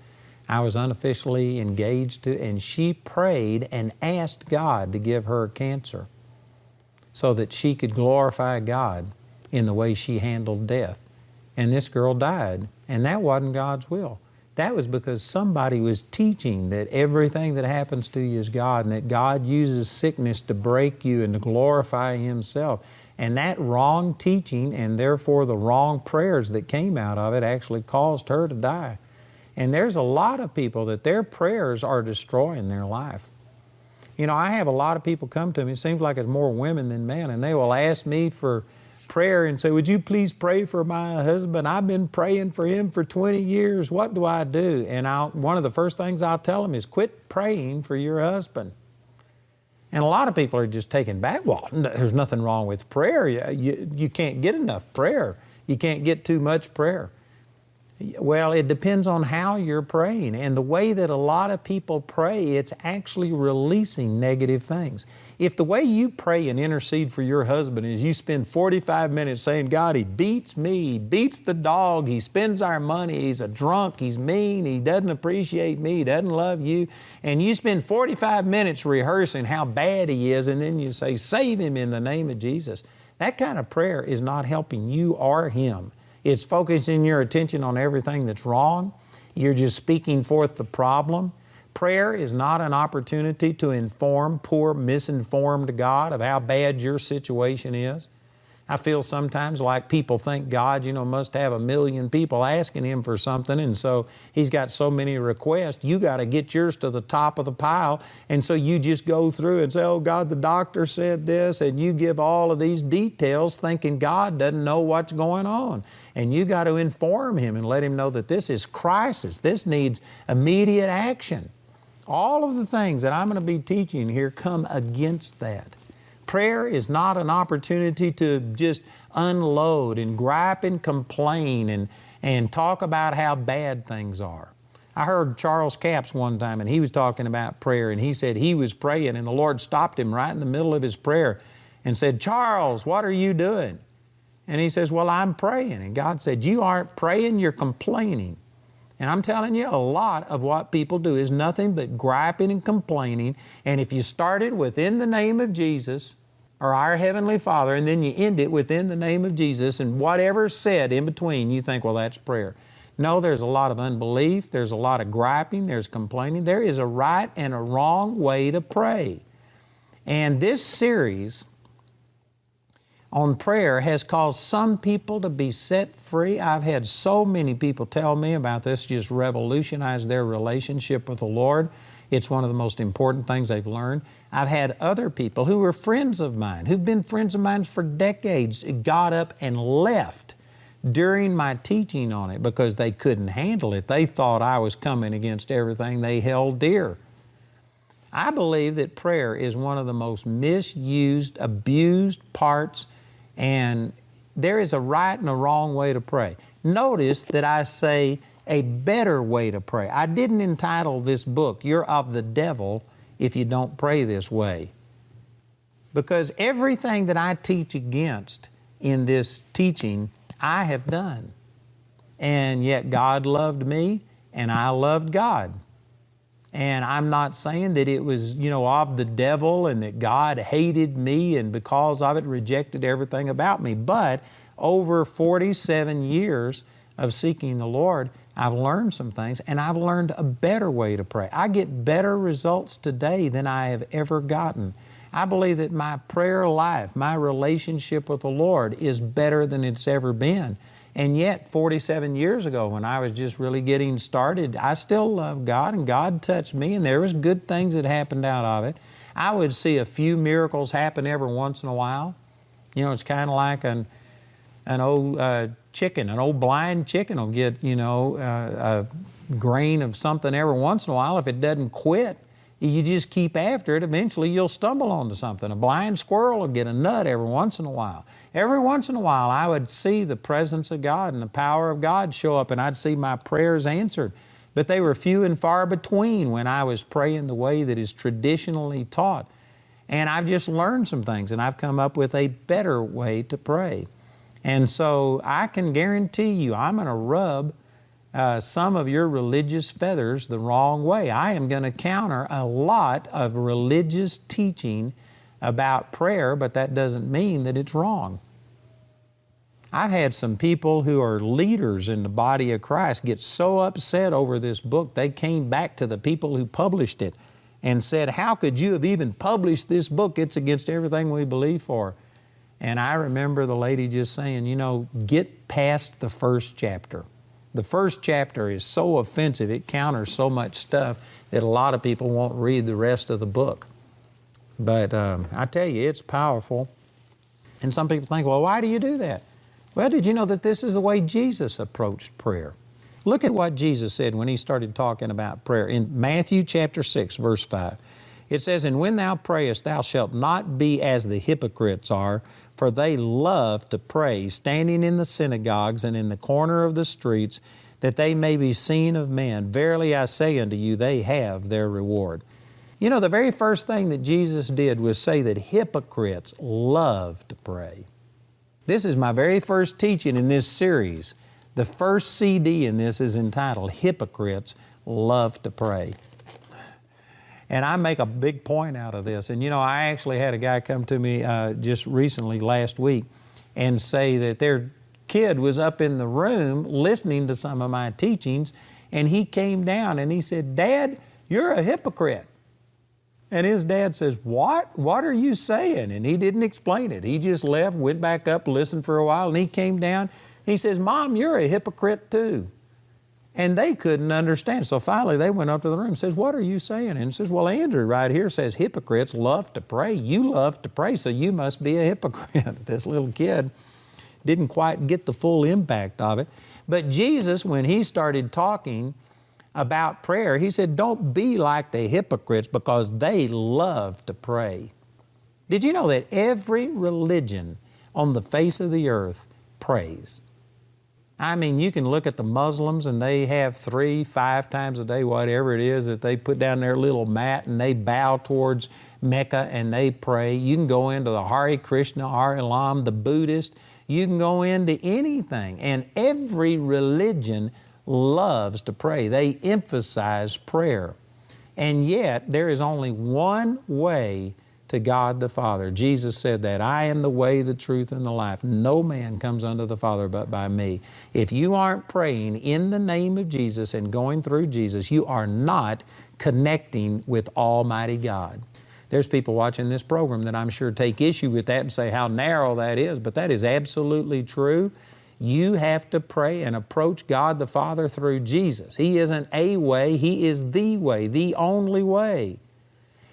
I was unofficially engaged to, and she prayed and asked God to give her cancer so that she could glorify God in the way she handled death. And this girl died, and that wasn't God's will. That was because somebody was teaching that everything that happens to you is God, and that God uses sickness to break you and to glorify Himself. And that wrong teaching, and therefore the wrong prayers that came out of it, actually caused her to die. And there's a lot of people that their prayers are destroying their life. You know, I have a lot of people come to me, it seems like it's more women than men, and they will ask me for prayer and say, would you please pray for my husband? I've been praying for him for 20 years. What do I do? And one of the first things I'll tell them is quit praying for your husband. And a lot of people are just taken back. Well, there's nothing wrong with prayer. You can't get enough prayer. You can't get too much prayer. Well, it depends on how you're praying. And the way that a lot of people pray, it's actually releasing negative things. If the way you pray and intercede for your husband is you spend 45 minutes saying, God, he beats me, he beats the dog, he spends our money, he's a drunk, he's mean, he doesn't appreciate me, he doesn't love you, and you spend 45 minutes rehearsing how bad he is, and then you say, save him in the name of Jesus. That kind of prayer is not helping you or him. It's focusing your attention on everything that's wrong. You're just speaking forth the problem. Prayer is not an opportunity to inform poor, misinformed God of how bad your situation is. I feel sometimes like people think God, must have 1 million people asking Him for something, and so He's got so many requests, you got to get yours to the top of the pile, and so you just go through and say, oh God, the doctor said this, and you give all of these details thinking God doesn't know what's going on. And you got to inform Him and let Him know that this is crisis, this needs immediate action. All of the things that I'm going to be teaching here come against that. Prayer is not an opportunity to just unload and gripe and complain and talk about how bad things are. I heard Charles Capps one time, and he was talking about prayer, and he said he was praying, and the Lord stopped him right in the middle of his prayer and said, Charles, what are you doing? And he says, well, I'm praying. And God said, you aren't praying, you're complaining. And I'm telling you, a lot of what people do is nothing but griping and complaining. And if you started within the name of Jesus or our Heavenly Father, and then you end it within the name of Jesus, and whatever's said in between, you think, well, that's prayer. No, there's a lot of unbelief. There's a lot of griping. There's complaining. There is a right and a wrong way to pray. And this series on prayer has caused some people to be set free. I've had so many people tell me about this, just revolutionized their relationship with the Lord. It's one of the most important things they've learned. I've had other people who were friends of mine, who've been friends of mine for decades, got up and left during my teaching on it because they couldn't handle it. They thought I was coming against everything they held dear. I believe that prayer is one of the most misused, abused parts, and there is a right and a wrong way to pray. Notice that I say a better way to pray. I didn't entitle this book, You're of the Devil If You Don't Pray This Way. Because everything that I teach against in this teaching, I have done. And yet God loved me, and I loved God. And I'm not saying that it was, of the devil and that God hated me and because of it rejected everything about me. But over 47 years of seeking the Lord, I've learned some things, and I've learned a better way to pray. I get better results today than I have ever gotten. I believe that my prayer life, my relationship with the Lord is better than it's ever been. And yet, 47 years ago, when I was just really getting started, I still loved God, and God touched me, and there was good things that happened out of it. I would see a few miracles happen every once in a while. It's kind of like an old chicken, an old blind chicken will get, a grain of something every once in a while. If it doesn't quit, You just keep after it, eventually you'll stumble onto something. A blind squirrel will get a nut every once in a while. Every once in a while I would see the presence of God and the power of God show up, and I'd see my prayers answered. But they were few and far between when I was praying the way that is traditionally taught. And I've just learned some things, and I've come up with a better way to pray. And so I can guarantee you I'm going to rub some of your religious feathers the wrong way. I am going to counter a lot of religious teaching about prayer, but that doesn't mean that it's wrong. I've had some people who are leaders in the body of Christ get so upset over this book, they came back to the people who published it and said, how could you have even published this book? It's against everything we believe for. And I remember the lady just saying, you know, get past the first chapter. The first chapter is so offensive, it counters so much stuff that a lot of people won't read the rest of the book. But I tell you, it's powerful. And some people think, well, why do you do that? Well, did you know that this is the way Jesus approached prayer? Look at what Jesus said when He started talking about prayer. In Matthew chapter 6, verse 5, it says, and when thou prayest, thou shalt not be as the hypocrites are, for they love to pray, standing in the synagogues and in the corner of the streets, that they may be seen of men. Verily I say unto you, they have their reward. You know, the very first thing that Jesus did was say that hypocrites love to pray. This is my very first teaching in this series. The first CD in this is entitled, Hypocrites Love to Pray. And I make a big point out of this. And you know, I actually had a guy come to me just recently, last week, and say that their kid was up in the room listening to some of my teachings, and he came down and he said, Dad, you're a hypocrite. And his dad says, what? What are you saying? And he didn't explain it. He just left, went back up, listened for a while, and he came down. He says, Mom, you're a hypocrite too. And they couldn't understand. So finally they went up to the room and says, what are you saying? And he says, well, Andrew right here says hypocrites love to pray. You love to pray, so you must be a hypocrite. This little kid didn't quite get the full impact of it. But Jesus, when He started talking about prayer, He said, don't be like the hypocrites because they love to pray. Did you know that every religion on the face of the earth prays? I mean, you can look at the Muslims and they have 3, 5 times a day, whatever it is, that they put down their little mat and they bow towards Mecca and they pray. You can go into the Hare Krishna, Hare Ram, the Buddhist. You can go into anything. And every religion loves to pray. They emphasize prayer. And yet, there is only one way to God the Father. Jesus said that, I am the way, the truth, and the life. No man comes unto the Father but by me. If you aren't praying in the name of Jesus and going through Jesus, you are not connecting with Almighty God. There's people watching this program that I'm sure take issue with that and say how narrow that is, but that is absolutely true. You have to pray and approach God the Father through Jesus. He isn't a way, He is the way, the only way.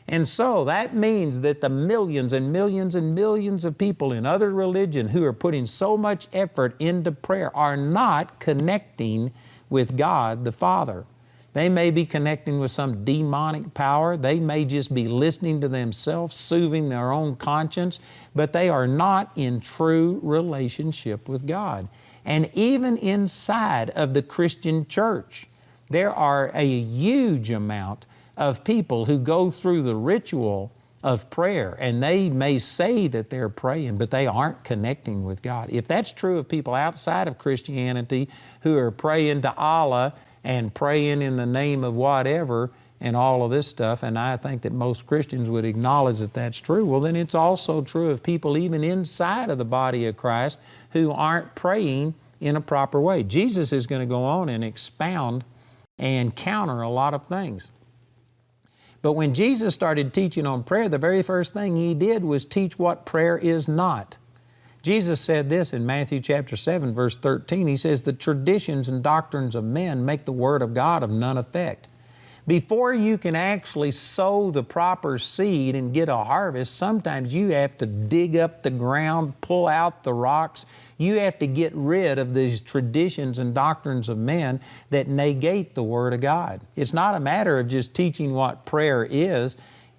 And so that means that the millions and millions and millions of people in other religions who are putting so much effort into prayer are not connecting with God the Father. They may be connecting with some demonic power. They may just be listening to themselves, soothing their own conscience, but they are not in true relationship with God. And even inside of the Christian church, there are a huge amount of people who go through the ritual of prayer, and they may say that they're praying, but they aren't connecting with God. If that's true of people outside of Christianity who are praying to Allah and praying in the name of whatever and all of this stuff, and I think that most Christians would acknowledge that that's true, well, then it's also true of people even inside of the body of Christ who aren't praying in a proper way. Jesus is going to go on and expound and counter a lot of things. But when Jesus started teaching on prayer, the very first thing He did was teach what prayer is not. Jesus said this in Matthew chapter 7, verse 13. He says, the traditions and doctrines of men make the Word of God of none effect. Before you can actually sow the proper seed and get a harvest, sometimes you have to dig up the ground, pull out the rocks. You have to get rid of these traditions and doctrines of men that negate the Word of God. It's not a matter of just teaching what prayer is.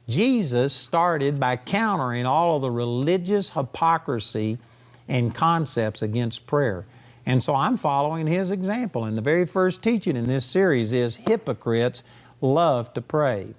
Jesus started by countering all of the religious hypocrisy and concepts against prayer. And so I'm following His example. And the very first teaching in this series is hypocrites love to pray.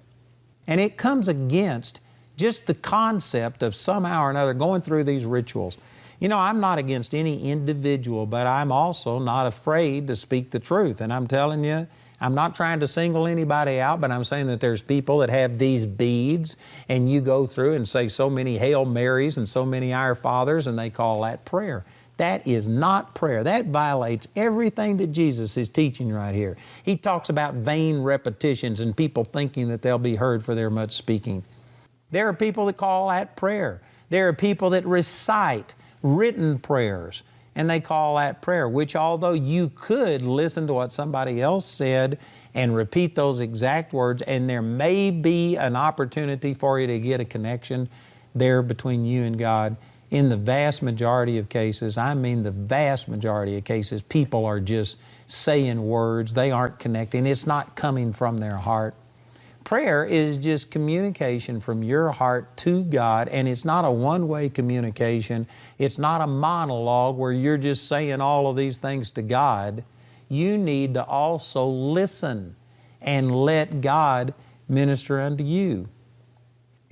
And it comes against just the concept of somehow or another going through these rituals. You know, I'm not against any individual, but I'm also not afraid to speak the truth. And I'm telling you, I'm not trying to single anybody out, but I'm saying that there's people that have these beads, and you go through and say so many Hail Marys and so many Our Fathers, and they call that prayer. That is not prayer. That violates everything that Jesus is teaching right here. He talks about vain repetitions and people thinking that they'll be heard for their much speaking. There are people that call that prayer. There are people that recite written prayers, and they call that prayer, which although you could listen to what somebody else said and repeat those exact words, and there may be an opportunity for you to get a connection there between you and God, in the vast majority of cases, I mean the vast majority of cases, people are just saying words. They aren't connecting. It's not coming from their heart. Prayer is just communication from your heart to God, and it's not a one-way communication. It's not a monologue where you're just saying all of these things to God. You need to also listen and let God minister unto you.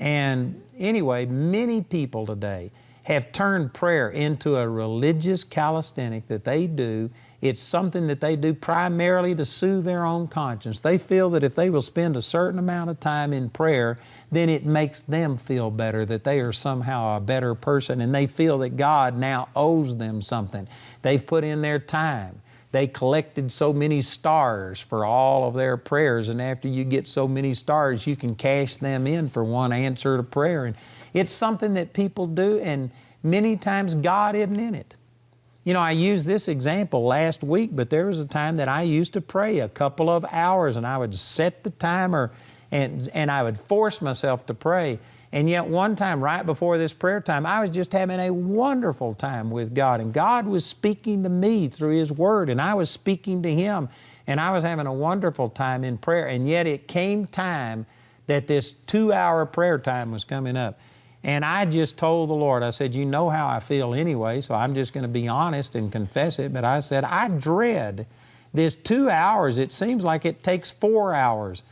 And anyway, many people today have turned prayer into a religious calisthenic that they do. It's something that they do primarily to soothe their own conscience. They feel that if they will spend a certain amount of time in prayer, then it makes them feel better, that they are somehow a better person, and they feel that God now owes them something. They've put in their time. They collected so many stars for all of their prayers, and after you get so many stars, you can cash them in for one answer to prayer. And it's something that people do, and many times God isn't in it. You know, I used this example last week, but there was a time that I used to pray a couple of hours, and I would set the timer and I would force myself to pray. And yet one time right before this prayer time, I was just having a wonderful time with God, and God was speaking to me through His Word, and I was speaking to Him, and I was having a wonderful time in prayer. And yet it came time that this 2-hour prayer time was coming up. And I just told the Lord, I said, you know how I feel anyway, so I'm just going to be honest and confess it. But I said, I dread this 2 hours. It seems like it takes 4 hours.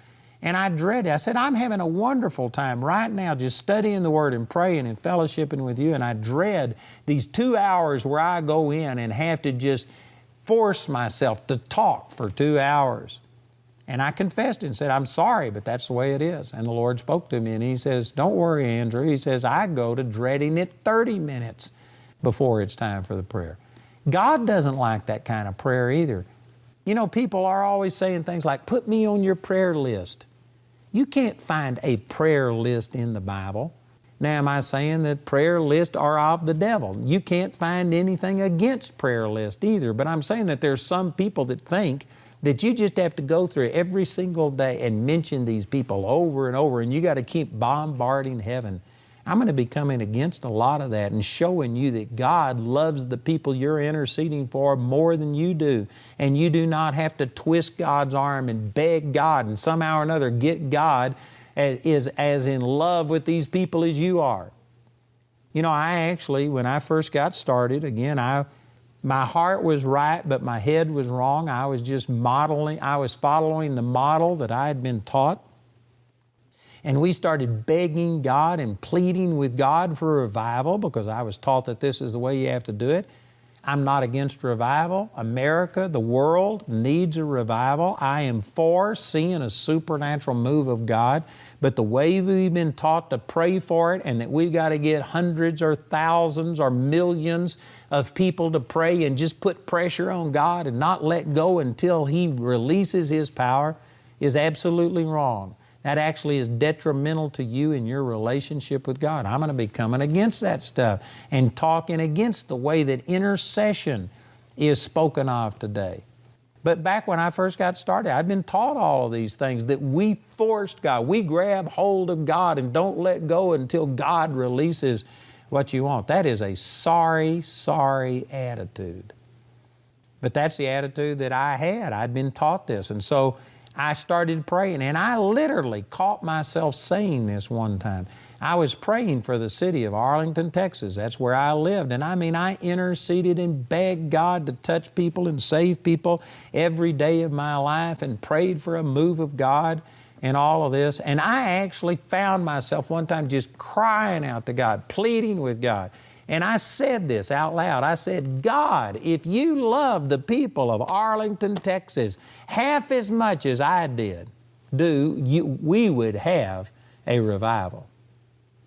And I dread it. I said, I'm having a wonderful time right now just studying the Word and praying and fellowshipping with you. And I dread these 2 hours where I go in and have to just force myself to talk for 2 hours. And I confessed and said, I'm sorry, but that's the way it is. And the Lord spoke to me, and He says, don't worry, Andrew. He says, I go to dreading it 30 minutes before it's time for the prayer. God doesn't like that kind of prayer either. You know, people are always saying things like, put me on your prayer list. You can't find a prayer list in the Bible. Now, am I saying that prayer lists are of the devil? You can't find anything against prayer lists either, but I'm saying that there's some people that think that you just have to go through every single day and mention these people over and over, and you got to keep bombarding heaven. I'm going to be coming against a lot of that and showing you that God loves the people you're interceding for more than you do. And you do not have to twist God's arm and beg God and somehow or another get God as in love with these people as you are. You know, I actually, when I first got started, again, my heart was right, but my head was wrong. I was just following the model that I had been taught. And we started begging God and pleading with God for revival because I was taught that this is the way you have to do it. I'm not against revival. America, the world, needs a revival. I am for seeing a supernatural move of God. But the way we've been taught to pray for it, and that we've got to get hundreds or thousands or millions of people to pray and just put pressure on God and not let go until He releases His power, is absolutely wrong. That actually is detrimental to you in your relationship with God. I'm going to be coming against that stuff and talking against the way that intercession is spoken of today. But back when I first got started, I'd been taught all of these things, that we forced God. We grab hold of God and don't let go until God releases what you want. That is a sorry, sorry attitude. But that's the attitude that I had. I'd been taught this. And so I started praying, and I literally caught myself saying this one time. I was praying for the city of Arlington, Texas. That's where I lived. And I interceded and begged God to touch people and save people every day of my life, and prayed for a move of God and all of this. And I actually found myself one time just crying out to God, pleading with God. And I said this out loud. I said, God, if you love the people of Arlington, Texas, half as much as I we would have a revival.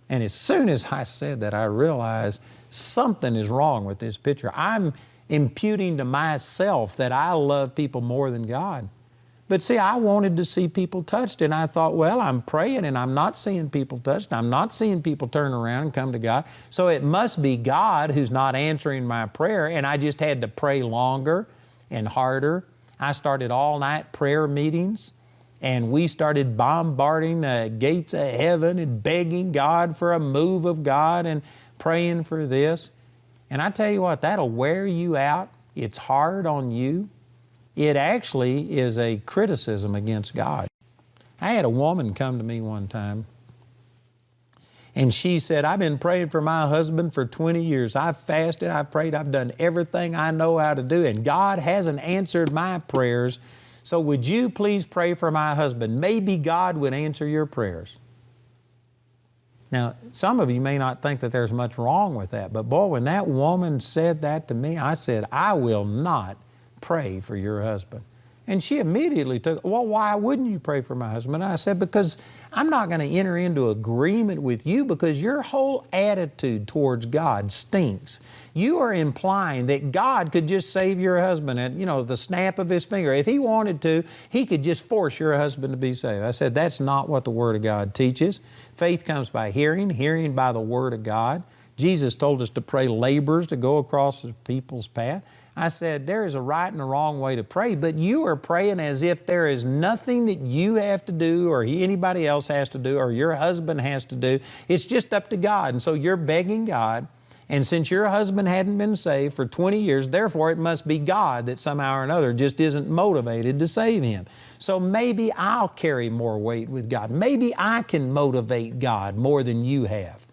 And as soon as I said that, I realized something is wrong with this picture. I'm imputing to myself that I love people more than God. But see, I wanted to see people touched, and I thought, well, I'm praying and I'm not seeing people touched. I'm not seeing people turn around and come to God. So it must be God who's not answering my prayer, and I just had to pray longer and harder. I started all-night prayer meetings, and we started bombarding the gates of heaven and begging God for a move of God and praying for this. And I tell you what, that'll wear you out. It's hard on you. It actually is a criticism against God. I had a woman come to me one time, and she said, I've been praying for my husband for 20 years. I've fasted, I've prayed, I've done everything I know how to do, and God hasn't answered my prayers. So would you please pray for my husband? Maybe God would answer your prayers. Now, some of you may not think that there's much wrong with that, but boy, when that woman said that to me, I said, I will not pray for your husband. And she immediately took, well, why wouldn't you pray for my husband? And I said, because I'm not going to enter into agreement with you, because your whole attitude towards God stinks. You are implying that God could just save your husband at, the snap of His finger. If He wanted to, He could just force your husband to be saved. I said, that's not what the Word of God teaches. Faith comes by hearing, hearing by the Word of God. Jesus told us to pray laborers to go across the people's path. I said, there is a right and a wrong way to pray, but you are praying as if there is nothing that you have to do or anybody else has to do or your husband has to do. It's just up to God. And so you're begging God, and since your husband hadn't been saved for 20 years, therefore it must be God that somehow or another just isn't motivated to save him. So maybe I'll carry more weight with God. Maybe I can motivate God more than you have.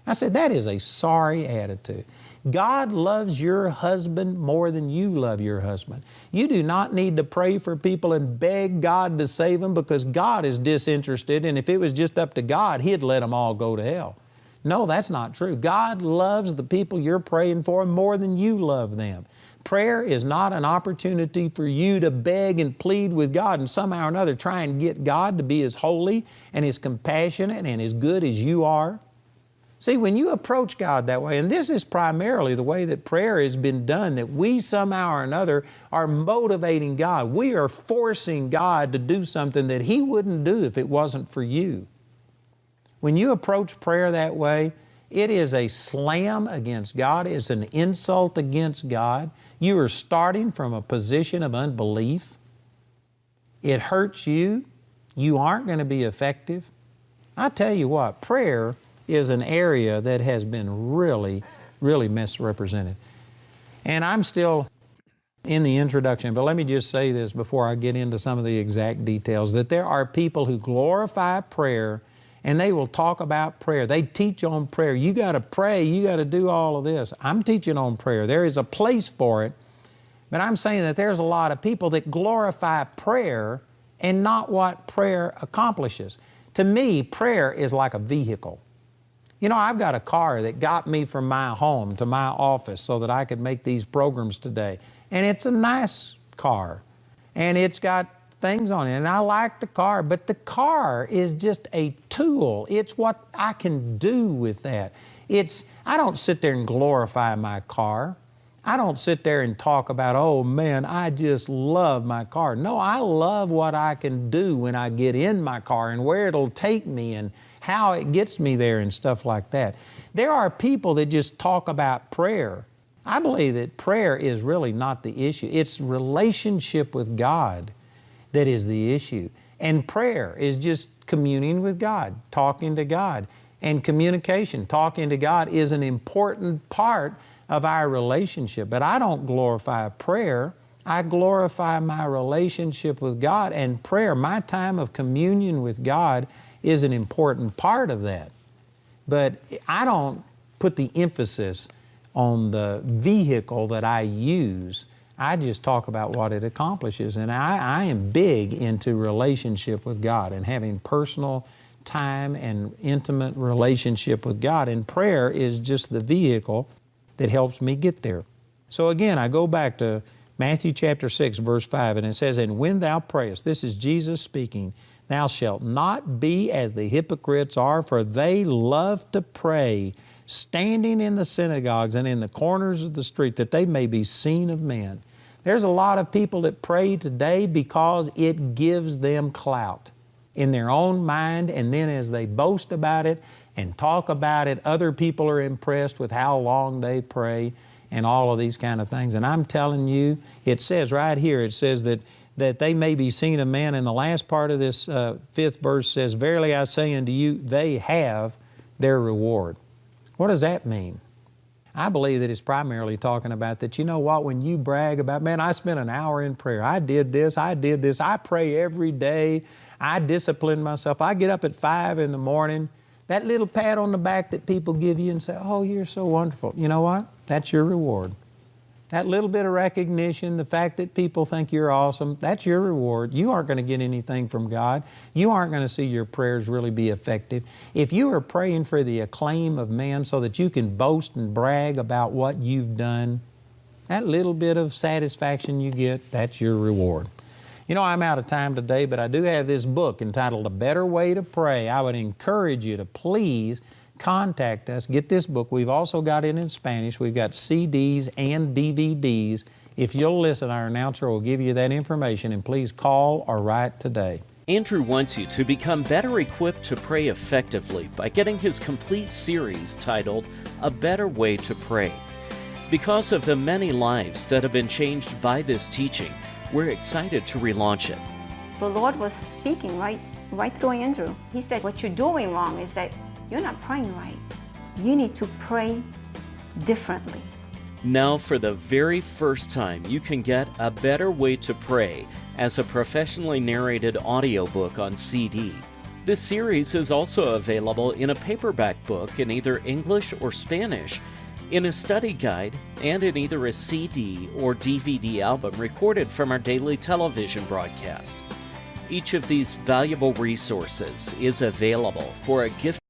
I said, that is a sorry attitude. God loves your husband more than you love your husband. You do not need to pray for people and beg God to save them, because God is disinterested, and if it was just up to God, He'd let them all go to hell. No, that's not true. God loves the people you're praying for more than you love them. Prayer is not an opportunity for you to beg and plead with God and somehow or another try and get God to be as holy and as compassionate and as good as you are. See, when you approach God that way, and this is primarily the way that prayer has been done, that we somehow or another are motivating God. We are forcing God to do something that He wouldn't do if it wasn't for you. When you approach prayer that way, it is a slam against God. It's an insult against God. You are starting from a position of unbelief. It hurts you. You aren't going to be effective. I tell you what, prayer is an area that has been really, really misrepresented. And I'm still in the introduction, but let me just say this before I get into some of the exact details, that there are people who glorify prayer, and they will talk about prayer. They teach on prayer. You got to pray. You got to do all of this. I'm teaching on prayer. There is a place for it, but I'm saying that there's a lot of people that glorify prayer and not what prayer accomplishes. To me, prayer is like a vehicle. I've got a car that got me from my home to my office so that I could make these programs today. And it's a nice car. And it's got things on it. And I like the car, but the car is just a tool. It's what I can do with that. I don't sit there and glorify my car. I don't sit there and talk about, oh man, I just love my car. No, I love what I can do when I get in my car and where it'll take me and how it gets me there and stuff like that. There are people that just talk about prayer I believe that prayer is really not the issue. It's relationship with God that is the issue. And prayer is just communing with God, talking to God. And communication, talking to God, is an important part of our relationship. But I don't glorify prayer. I glorify my relationship with God. And prayer, my time of communion with God, is an important part of that. But I don't put the emphasis on the vehicle that I use. I just talk about what it accomplishes. And I am big into relationship with God and having personal time and intimate relationship with God. And prayer is just the vehicle that helps me get there. So again, I go back to Matthew chapter 6, verse 5, and it says, "And when thou prayest," this is Jesus speaking, "thou shalt not be as the hypocrites are, for they love to pray, standing in the synagogues and in the corners of the street, that they may be seen of men." There's a lot of people that pray today because it gives them clout in their own mind, and then as they boast about it and talk about it, other people are impressed with how long they pray and all of these kind of things. And I'm telling you, it says right here, it says that they may be seen of man. In the last part of this 5th verse says, "Verily I say unto you, they have their reward." What does that mean? I believe that it's primarily talking about that, you know what, when you brag about, man, I spent an hour in prayer, I did this, I pray every day, I discipline myself, I get up at 5 in the morning, that little pat on the back that people give you and say, "Oh, you're so wonderful." You know what? That's your reward. That little bit of recognition, the fact that people think you're awesome, that's your reward. You aren't going to get anything from God. You aren't going to see your prayers really be effective. If you are praying for the acclaim of man so that you can boast and brag about what you've done, that little bit of satisfaction you get, that's your reward. You know, I'm out of time today, but I do have this book entitled A Better Way to Pray. I would encourage you to please contact us. Get this book. We've also got it in Spanish. We've got CDs and DVDs. If you'll listen, our announcer will give you that information, and please call or write today. Andrew wants you to become better equipped to pray effectively by getting his complete series titled A Better Way to Pray. Because of the many lives that have been changed by this teaching, we're excited to relaunch it. The Lord was speaking right through Andrew. He said, what you're doing wrong is that you're not praying right. You need to pray differently. Now, for the very first time, you can get A Better Way to Pray as a professionally narrated audiobook on CD. This series is also available in a paperback book in either English or Spanish, in a study guide, and in either a CD or DVD album recorded from our daily television broadcast. Each of these valuable resources is available for a gift